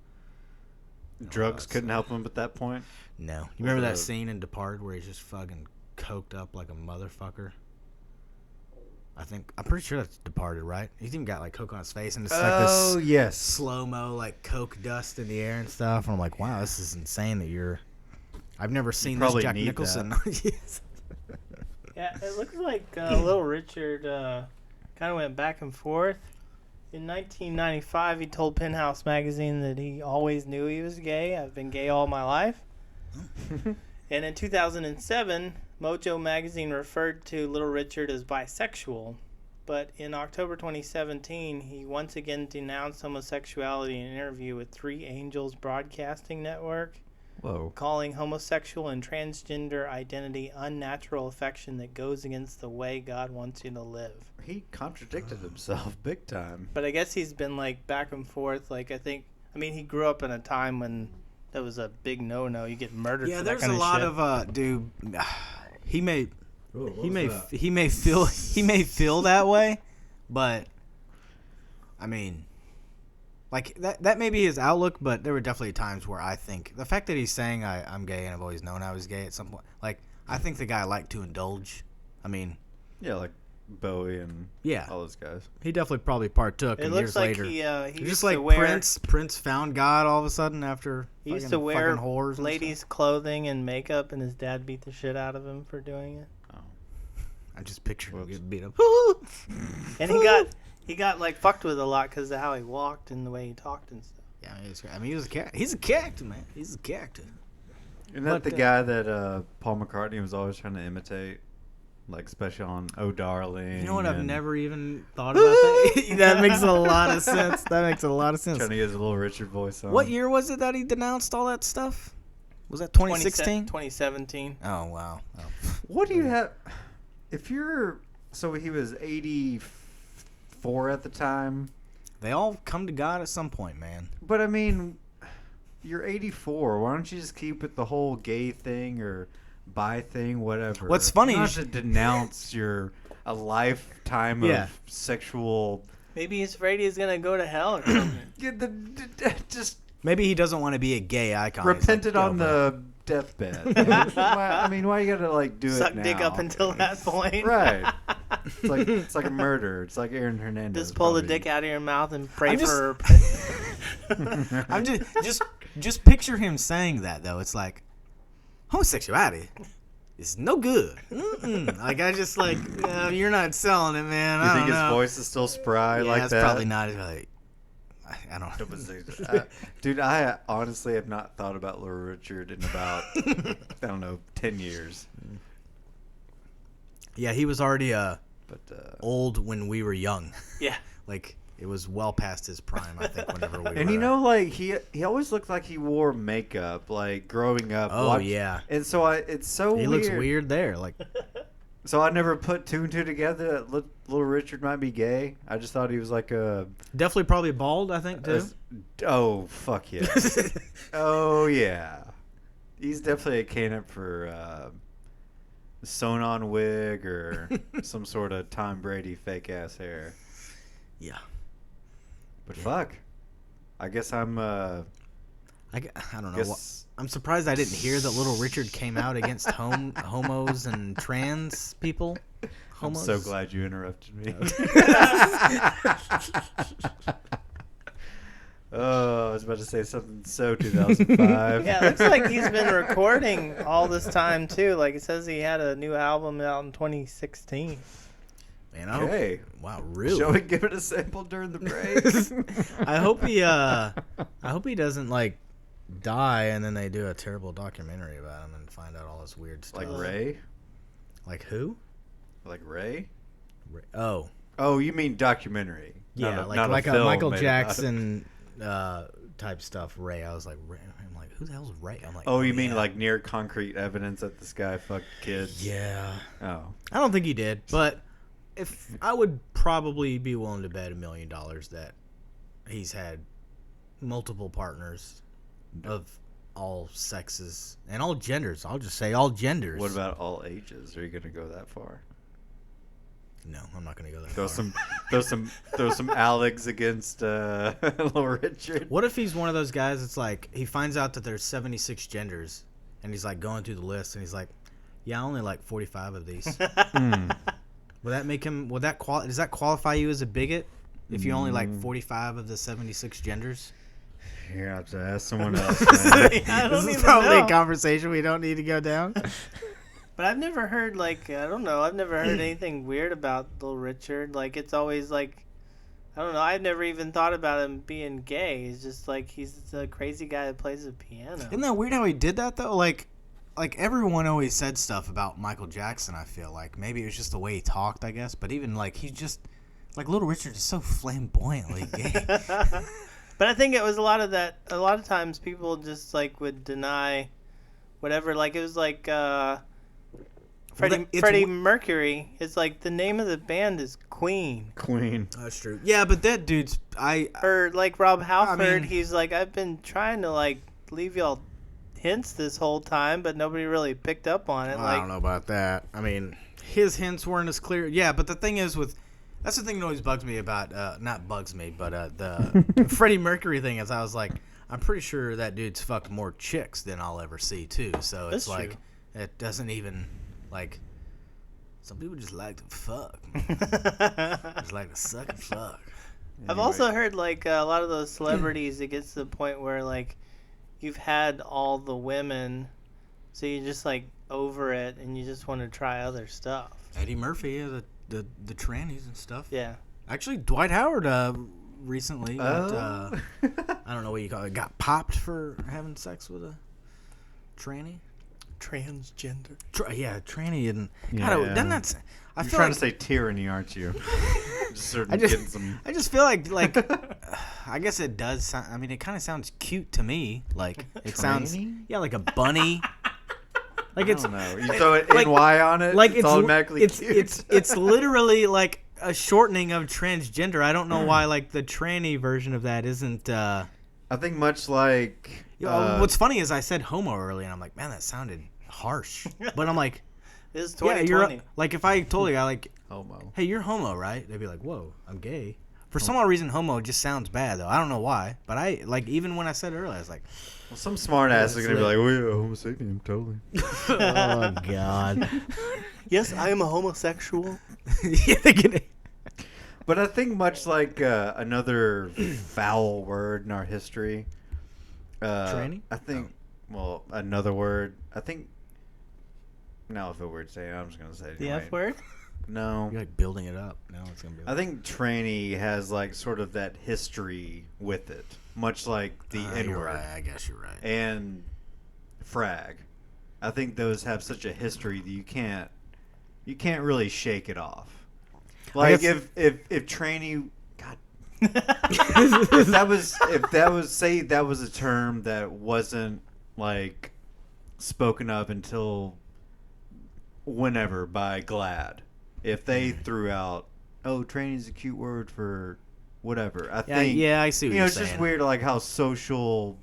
Drugs couldn't help him at that point? No. You remember that Uh, scene in Departed where he's just fucking coked up like a motherfucker? I'm pretty sure that's Departed, right? He's even got like coke on his face and it's like this yes. slow-mo like coke dust in the air and stuff. And I'm like, wow, this is insane that you're... I've never seen this probably Jack need Nicholson. Yes. Yeah, it looks like Little Richard kind of went back and forth. In 1995, he told Penthouse magazine that he always knew he was gay. I've been gay all my life. And in 2007, Mojo magazine referred to Little Richard as bisexual. But in October 2017, he once again denounced homosexuality in an interview with Three Angels Broadcasting Network, Whoa. calling homosexual and transgender identity unnatural affection that goes against the way God wants you to live. He contradicted himself big time. But I guess he's been like back and forth. Like he grew up in a time when that was a big no-no. You get murdered. Yeah, for there's that kind a lot shit. of dude. He may feel that way, but I mean, like that may be his outlook. But there were definitely times where I think the fact that he's saying I'm gay and I've always known I was gay at some point. Like I think the guy liked to indulge. I mean, Yeah, like Bowie and yeah, all those guys. he definitely probably partook. It And looks years like later, he just used like to wear Prince found God all of a sudden after he used fucking- to wear fucking whores and ladies' clothing and makeup, and his dad beat the shit out of him for doing it. Oh. I just pictured him Whoops. getting beat up. And he got like fucked with a lot because of how he walked and the way he talked and stuff. Yeah, he was a character. He's a character, man. He's a character. Isn't that But, the guy that Paul McCartney was always trying to imitate? Like, especially on Oh Darling. You know what? I've and never even thought about that. That makes a lot of sense. Trying to get his little Richard voice on. What year was it that he denounced all that stuff? Was that 2016? 2017. Oh, wow. Oh. What do you have? If you're. So he was 84 at the time. They all come to God at some point, man. But I mean, you're 84. Why don't you just keep it the whole gay thing or bi thing, whatever? What's funny Not is- to denounce a lifetime Yeah. of sexual. Maybe he's afraid he's gonna go to hell or something. Just Maybe he doesn't want to be a gay icon. Repented like, on the deathbed. I mean, why you gotta like do Suck it now? dick up until that point. Right. It's like a murder. It's like Aaron Hernandez. Just pull the probably. dick out of your mouth and pray I'm for. I'm just picture him saying that though. It's like homosexuality is no good. Like I just like you're not selling it, man. You I think don't his know. voice is still spry like that's that? probably not like. I don't know. Dude, I honestly have not thought about Little Richard in about I don't know 10 years. Yeah, he was already But old when we were young. Yeah. Like it was well past his prime, I think. Whenever we were. and you know, like he always looked like he wore makeup, like growing up. Oh yeah. And so it's so He weird. looks weird there, like. So I never put two and two together that Little Richard might be gay. I just thought he was like a. Definitely, probably bald. I think too. Oh fuck yeah! Oh yeah, he's definitely a candidate for a sewn-on wig or some sort of Tom Brady fake ass hair. Yeah. But fuck, I guess I'm. I don't know. Guess, I'm surprised I didn't hear that Little Richard came out against homos and trans people. Homos. I'm so glad you interrupted me. Oh, I was about to say something so 2005. Yeah, it looks like he's been recording all this time too. Like it says he had a new album out in 2016. Man, Okay. Wow, really? Shall we give it a sample during the break? I hope he doesn't like die and then they do a terrible documentary about him and find out all this weird stuff. Like Ray? Like who? Like Ray? Oh. Oh, you mean documentary? Yeah, not like a film Michael made about it. Jackson type stuff. Ray. I was like, Ray. I'm like, who the hell's Ray? I'm like, Oh, you mean yeah. like near concrete evidence that this guy fucked kids? Yeah. Oh. I don't think he did, but if I would probably be willing to bet $1 million that he's had multiple partners of all sexes and all genders. I'll just say all genders. What about all ages? Are you going to go that far? No, I'm not going to go that Throw far. throw some Alex against Little Richard. What if he's one of those guys that's like, he finds out that there's 76 genders and he's like going through the list and he's like, yeah, I only like 45 of these. Would that make him, does that qualify you as a bigot if you only like 45 of the 76 genders? You have to ask someone else. Man. This is probably a conversation we don't need to go down. But I've never heard like I've never heard anything weird about Little Richard. Like it's always like I don't know. I've never even thought about him being gay. He's just like he's a crazy guy that plays the piano. Isn't that weird how he did that though? Like everyone always said stuff about Michael Jackson. I feel like maybe it was just the way he talked, I guess. But even like he's just like Little Richard is so flamboyantly gay. But I think it was a lot of times people just like would deny whatever. Like it was like Freddie Mercury. It's like the name of the band is Queen. That's true. Yeah, but that dude's or like Rob Halford. I mean, he's like I've been trying to like leave y'all hints this whole time, but nobody really picked up on it. I don't know about that. I mean, his hints weren't as clear. Yeah, but the thing is that's the thing that always bugs me about, not bugs me, but the Freddie Mercury thing is I was like, I'm pretty sure that dude's fucked more chicks than I'll ever see, too. So it's That's like, true. it doesn't even, like, some people just like to fuck. Just like to suck and fuck. I've also heard like a lot of those celebrities, it gets to the point where like you've had all the women, so you're just like over it and you just want to try other stuff. Eddie Murphy, yeah, the trannies and stuff. Yeah. Actually, Dwight Howard recently got, Oh. I don't know what you call it, got popped for having sex with a tranny. Transgender. Yeah, tranny and Yeah. God, doesn't that? I You're feel trying like, to say tyranny, aren't you? Just sort I of just- getting some. I just feel like I guess it does sound. I mean, it kind of sounds cute to me. Like it sounds, Tranny? yeah, like a bunny. Like I it's don't know. You throw it like- NY on it. like it's automatically cute. it's literally like a shortening of transgender. I don't know why like the tranny version of that isn't. I think much like. What's funny is I said homo earlier, and I'm like, man, that sounded harsh. But I'm like, This is yeah, 2020. you're like if I told you, I like, Homo. hey, you're homo, right? They'd be like, whoa, I'm gay. For some odd reason, homo just sounds bad though. I don't know why, but I like even when I said it earlier, I was like, Well, some smart ass are gonna be like, "Oh yeah, Homo sapien, totally." oh god. Yes, I am a homosexual. Yeah, they get But I think much like another foul word in our history, Tranny? I think. Well, another word. I think. No, if a word say, I'm just gonna say it The anyway. F word? No, You're like building it up. Now it's gonna be. I think tranny has like sort of that history with it, much like the N You're word right. I guess you're right. and frag. I think those have such a history that you can't really shake it off. Like guess- if tranny, God, if that was say that was a term that wasn't like spoken of until whenever by Glad. If they threw out, "Oh, tranny's a cute word for whatever," I think. Yeah, I see what You know, you're it's saying. just weird, like how social.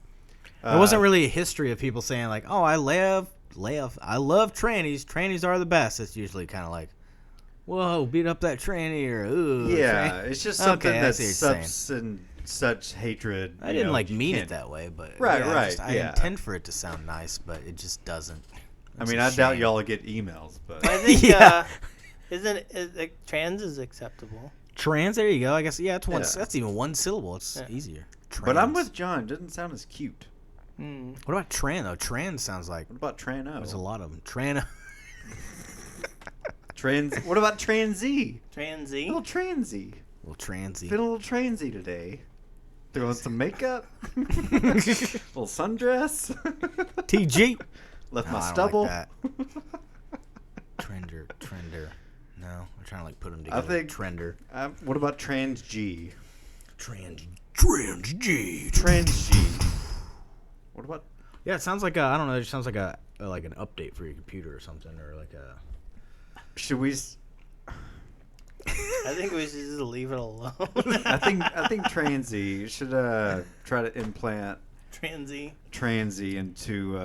There wasn't really a history of people saying like, "Oh, I love trannies. Trannies are the best." It's usually kind of like, "Whoa, beat up that tranny," or "Ooh." Yeah, tranny." it's just something Okay, I that's see what you're saying. such and such hatred. I you didn't know, like you mean it can't- that way, but Right, yeah, right, I yeah. intend for it to sound nice, but it just doesn't. I It's mean, a I doubt shame. y'all get emails, but I think Yeah. trans is acceptable. Trans. There you go. I guess it's one. Yeah. That's even one syllable. It's Yeah. easier. but I'm Trans. with John. It doesn't sound as cute. Hmm. What about tran though? Trans sounds like What about Trano? there's a lot of them. Tran. Trans. What about Transy? Transy. Little Transy. Little transy. Been a little Transy today. Throwing some makeup. Little sundress. TG. Left No, my I don't stubble. like Trender. No, I'm trying to like put them I together. think Trender. What about Trans G? Trans G. Trans G. What about? Yeah, it sounds like I don't know. It just sounds like like an update for your computer or something, or like a. Should we? I think we should just leave it alone. I think Transy. You should try to implant Transy. Transy into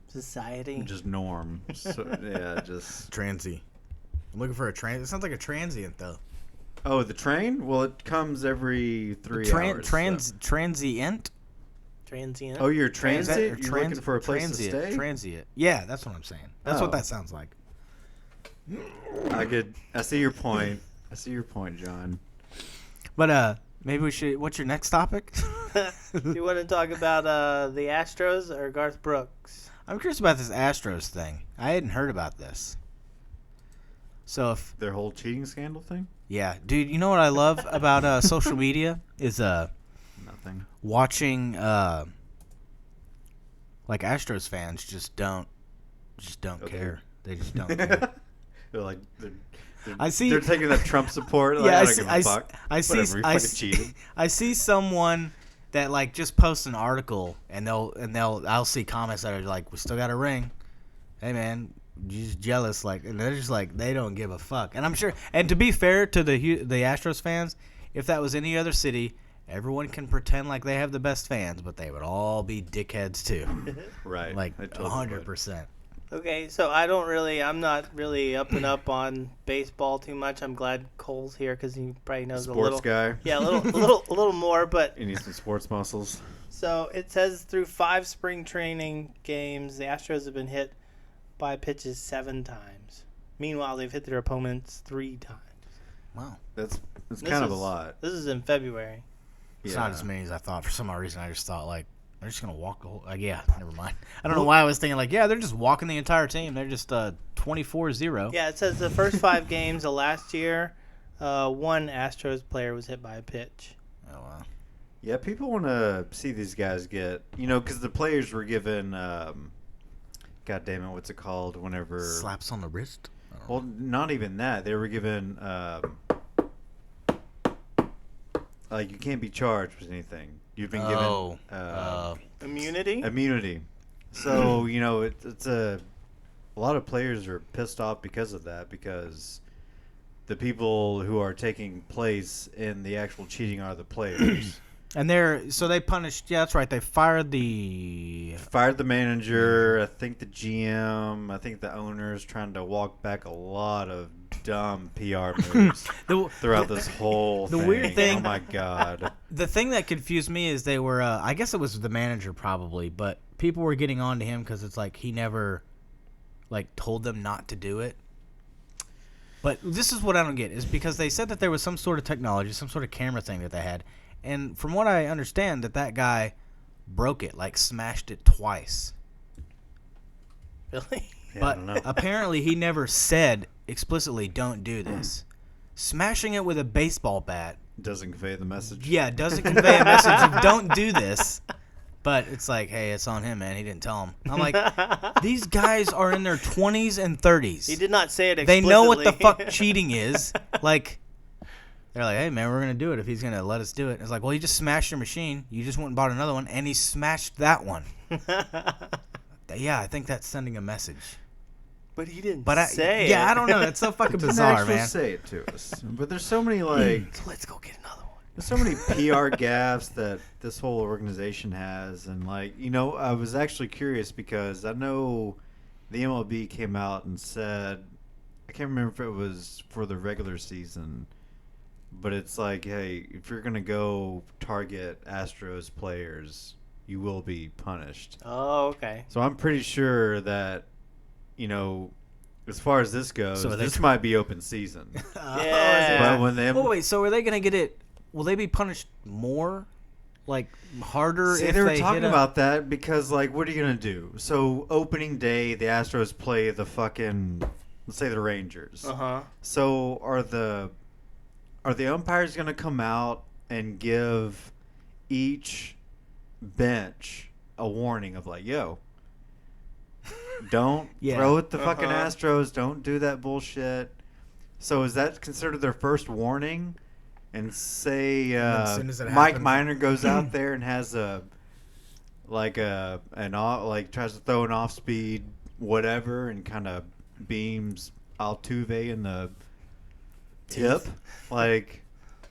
Society. just norm. So, yeah, just. Transy. I'm looking for a trans. It sounds like a transient though. Oh, the train? Well, it comes every 3 hours. Transient. Transient. Oh, you're Trans- transit? or You're looking for a place transient, to stay? Transient. Yeah, that's what I'm saying. That's Oh. what that sounds like. I see your point. I see your point, John. But maybe we should. What's your next topic? Do you want to talk about the Astros or Garth Brooks? I'm curious about this Astros thing. I hadn't heard about this. So if Their whole cheating scandal thing? yeah, dude, you know what I love about social media is Nothing. watching like Astros fans just don't Okay. care. They just don't care. They're like, I see- They're taking that Trump support. Like, Yeah, I I don't see- give I a s- fuck. I see Whatever, you I fucking s- cheated. I see someone that like just posts an article and I'll see comments that are like, we still got a ring. Hey man, you're just jealous, like, and they're just like, they don't give a fuck. And I'm sure, and to be fair to the Astros fans, if that was any other city, everyone can pretend like they have the best fans, but they would all be dickheads too. Right. Like I totally would. 100%. Okay, so I'm not really up and up on baseball too much. I'm glad Cole's here because he probably knows a Sports little. guy. Yeah, a little more. But You need some sports muscles. so it says through 5 spring training games, the Astros have been hit by pitches 7 times. Meanwhile, they've hit their opponents 3 times. Wow. That's This kind of a is- lot. This is in February. It's Yeah. not as many as I thought. For some odd reason, I just thought like they're just gonna walk the whole. Yeah, never mind. I don't know why I was thinking like, yeah, they're just walking the entire team. They're just 24-0. Yeah, it says the first 5 games of last year, one Astros player was hit by a pitch. Oh wow. Yeah, people want to see these guys get, because the players were given, God damn it, what's it called? Whenever. Slaps on the wrist. I don't Well, know. not even that. They were given, like, you can't be charged with anything. You've been Oh, given Immunity? immunity. So, it's a lot of players are pissed off because of that, because the people who are taking place in the actual cheating are the players. and they punished. Yeah, that's right. They fired the. Fired the manager, I think the GM, I think the owner's trying to walk back a lot of dumb PR moves throughout this whole thing. weird thing. Oh my god. The thing that confused me is they were. I guess it was the manager probably, but people were getting on to him because it's like he never, like, told them not to do it. But this is what I don't get is because they said that there was some sort of technology, some sort of camera thing that they had, and from what I understand, that guy broke it, like smashed it twice. Really? Yeah, I But don't know. apparently he never said explicitly, "Don't do this." Smashing it with a baseball bat, Doesn't convey the message. yeah, doesn't convey a message of "Don't do this." But it's like, hey, it's on him, man. He didn't tell him. I'm like, these guys are in their 20s and 30s. He did not say it They explicitly. know what the fuck cheating is. Like, they're like, hey, man, we're going to do it if he's going to let us do it. It's like, well, you just smashed your machine. You just went and bought another one, and he smashed that one. Yeah, I think that's sending a message. But he didn't But say it. yeah, I don't know. It's so fucking Doesn't bizarre, actually man. say it to us. But there's so many like So let's go get another one. there's so many PR gaffes that this whole organization has, and like I was actually curious because I know the MLB came out and said, I can't remember if it was for the regular season, but it's like, hey, if you're gonna go target Astros players, you will be punished. Oh, okay. So I'm pretty sure that, as far as this goes, So this might be open season. Yeah. But when they Oh, wait, so are they going to get it? Will they be punished more? Like, harder See, if they were hit talking a- about that because, like, what are you gonna do? So opening day, the Astros play the fucking, let's say, the Rangers. Uh-huh. So are the umpires gonna come out and give each bench a warning of like, yo, don't Yeah. throw at the fucking Uh-huh. Astros, don't do that bullshit. So is that considered their first warning? And say then as soon as it Mike happens- Minor goes out there and has tries to throw an off speed whatever and kind of beams Altuve in the tip. Like,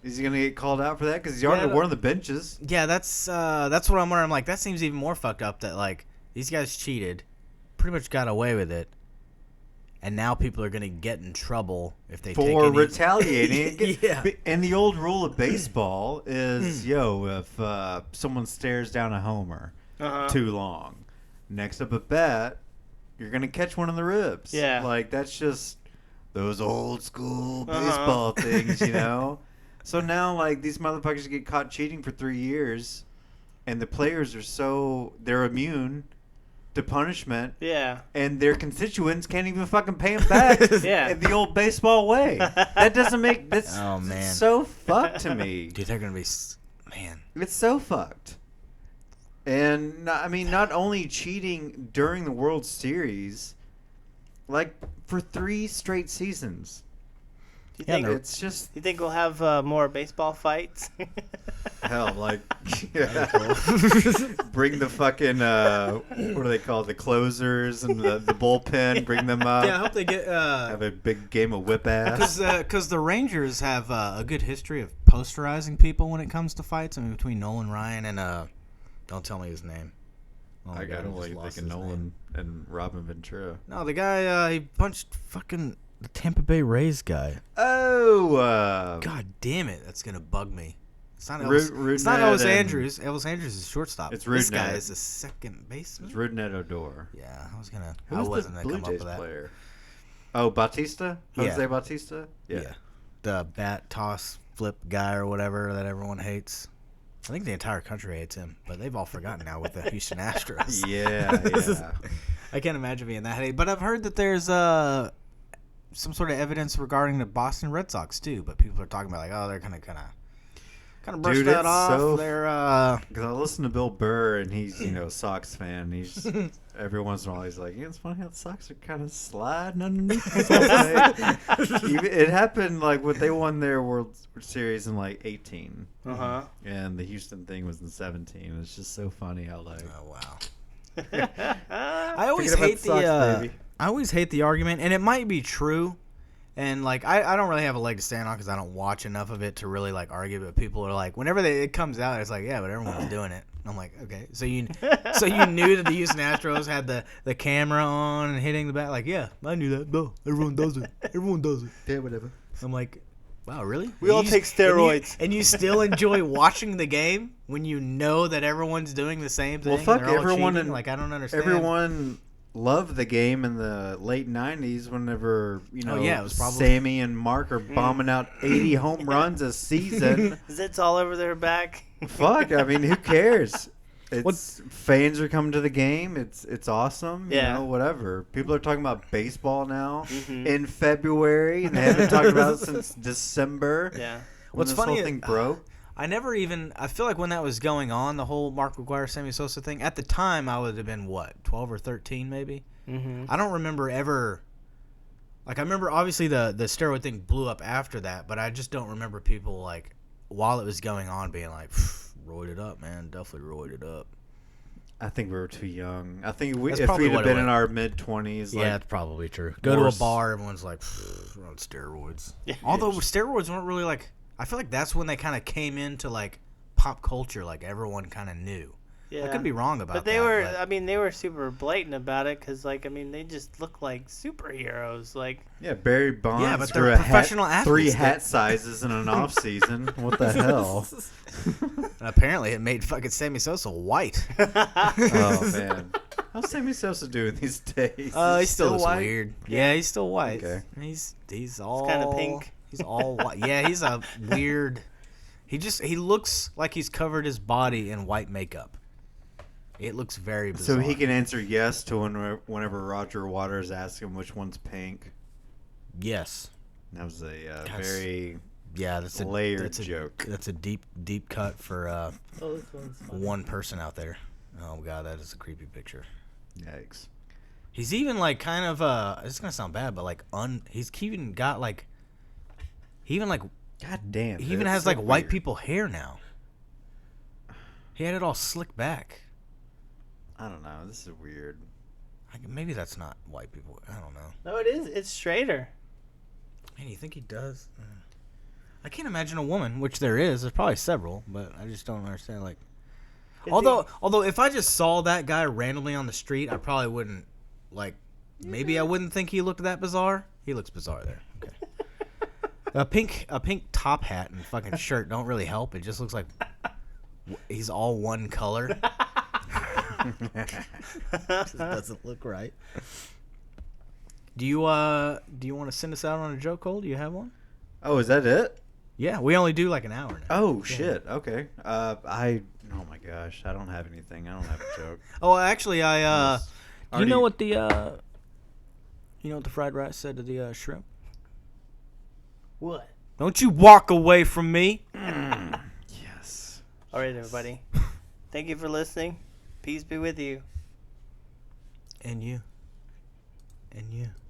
is he gonna get called out for that? Because he's already Yeah, one of the benches. Yeah, that's what I'm wondering. I'm like, that seems even more fucked up that, like, these guys cheated, pretty much got away with it, and now people are going to get in trouble if they take For any... retaliating. Yeah. And the old rule of baseball is, if someone stares down a homer Uh-huh. too long, next up at bat, you're going to catch one in the ribs. Yeah. Like, that's just those old school Uh-huh. baseball things, So now, like, these motherfuckers get caught cheating for 3 years, and the players they're immune to punishment. Yeah. And their constituents can't even fucking pay them back Yeah. in the old baseball way. That doesn't make that's Oh, man. so fucked to me. Dude, they're going to be... Man. It's so fucked. And not only cheating during the World Series, like for 3 straight seasons. Do you Yeah, think no. It's just you think we'll have more baseball fights? hell. Like, bring the fucking what do they call it? The closers and the bullpen. Bring them up. Yeah, I hope they get... Have a big game of whip ass. Because the Rangers have a good history of posterizing people when it comes to fights. I mean, between Nolan Ryan and don't tell me his name. Oh my I God, got just like lost thinking his Nolan and Robin Ventura. No, the guy he punched fucking the Tampa Bay Rays guy. Oh, God damn it, that's gonna bug me. It's not Ru- Elvis, it's not Rudnett Elvis and- Andrews. Elvis Andrews is shortstop. It's This guy Rudnett. is a second baseman. it's Rudnett Odor. Yeah, I Who's wasn't the gonna Blue come up Jays with that. player? Oh, Bautista? Yeah. Jose Bautista? Yeah. The bat toss flip guy or whatever that everyone hates. I think the entire country hates him, but they've all forgotten now with the Houston Astros. Yeah. I can't imagine being that hated. But I've heard that there's some sort of evidence regarding the Boston Red Sox too. But people are talking about like, oh, they're kind of brush Dude, that it's off. so- They're Because I listen to Bill Burr, and he's, Sox fan. He's every once in a while, he's like, it's funny how the Sox are kind of sliding underneath this whole thing. It happened, like, when they won their World Series in, like, 18. Uh-huh. And the Houston thing was in 17. It's just so funny how, like... oh wow. I always Forget about hate the Sox, baby. I always hate the argument, and it might be true. And like I don't really have a leg to stand on because I don't watch enough of it to really like argue. But people are like, whenever it comes out, it's like, yeah, but everyone's doing it. And I'm like, okay. So you knew that the Houston Astros had the camera on and hitting the bat? Like, yeah, I knew that. No, everyone does it. Everyone does it. Yeah, whatever. I'm like, wow, really? We all take steroids. And you still enjoy watching the game when you know that everyone's doing the same thing? Well, fuck, and they're all everyone cheating? in- Like, I don't understand. Everyone loved the game in the late 90s whenever, it was probably... Sammy and Mark are bombing out 80 home runs a season. Zits all over their back. Fuck, I mean, who cares? Fans are coming to the game. It's awesome. Yeah. Whatever. People are talking about baseball now in February, and they haven't talked about it since December. Yeah. When this whole thing broke. I feel like when that was going on, the whole Mark McGwire, Sammy Sosa thing, at the time I would have been, 12 or 13 maybe? Mm-hmm. I don't remember ever, I remember obviously the steroid thing blew up after that, but I just don't remember people, while it was going on being like, roided up, man, definitely roided up. I think we were too young. I think if probably we'd have what it been in was. our mid-20s. Yeah, that's probably true. Go to a bar, everyone's like, we're on steroids. Yeah. Although steroids weren't really I feel like that's when they kind of came into pop culture, everyone kind of knew. Yeah. I could be wrong about that. But they were super blatant about it because, they just look like superheroes. Yeah, Barry Bonds. Yeah, but they're grew a professional hat, athletes. 3 hat sizes in an off season. What the hell? And apparently it made fucking Sammy Sosa white. Oh man, how's Sammy Sosa doing these days? He still looks white? weird. Yeah, he's still white. Okay. He's all kind of pink. He's all white. Yeah, he's a weird. He looks like he's covered his body in white makeup. It looks very bizarre. So he can answer yes to whenever Roger Waters asks him which one's pink. Yes. That was a very that's layered joke. That's a deep cut for This one's funny. one person out there. Oh god, that is a creepy picture. Yikes. He's even kind of it's gonna sound bad, but he's even got God damn. he even has white people hair now. He had it all slicked back. I don't know. This is weird. Maybe that's not white people. I don't know. No, it is. It's straighter. Man, you think he does? I can't imagine a woman, which there is. There's probably several, but I just don't understand. Although if I just saw that guy randomly on the street, I probably wouldn't maybe I wouldn't think he looked that bizarre. He looks bizarre there. Okay. A pink top hat and fucking shirt don't really help. It just looks like he's all one color. Just doesn't look right. Do you want to send us out on a joke, Cole? Do you have one? Oh, is that it? Yeah, we only do an hour now. Oh shit. Okay. Oh my gosh, I don't have anything. I don't have a joke. Oh, actually, do you Already- know what the fried rice said to the shrimp? What? Don't you walk away from me. Yes. All right, everybody. Thank you for listening. Peace be with you. And you. And you.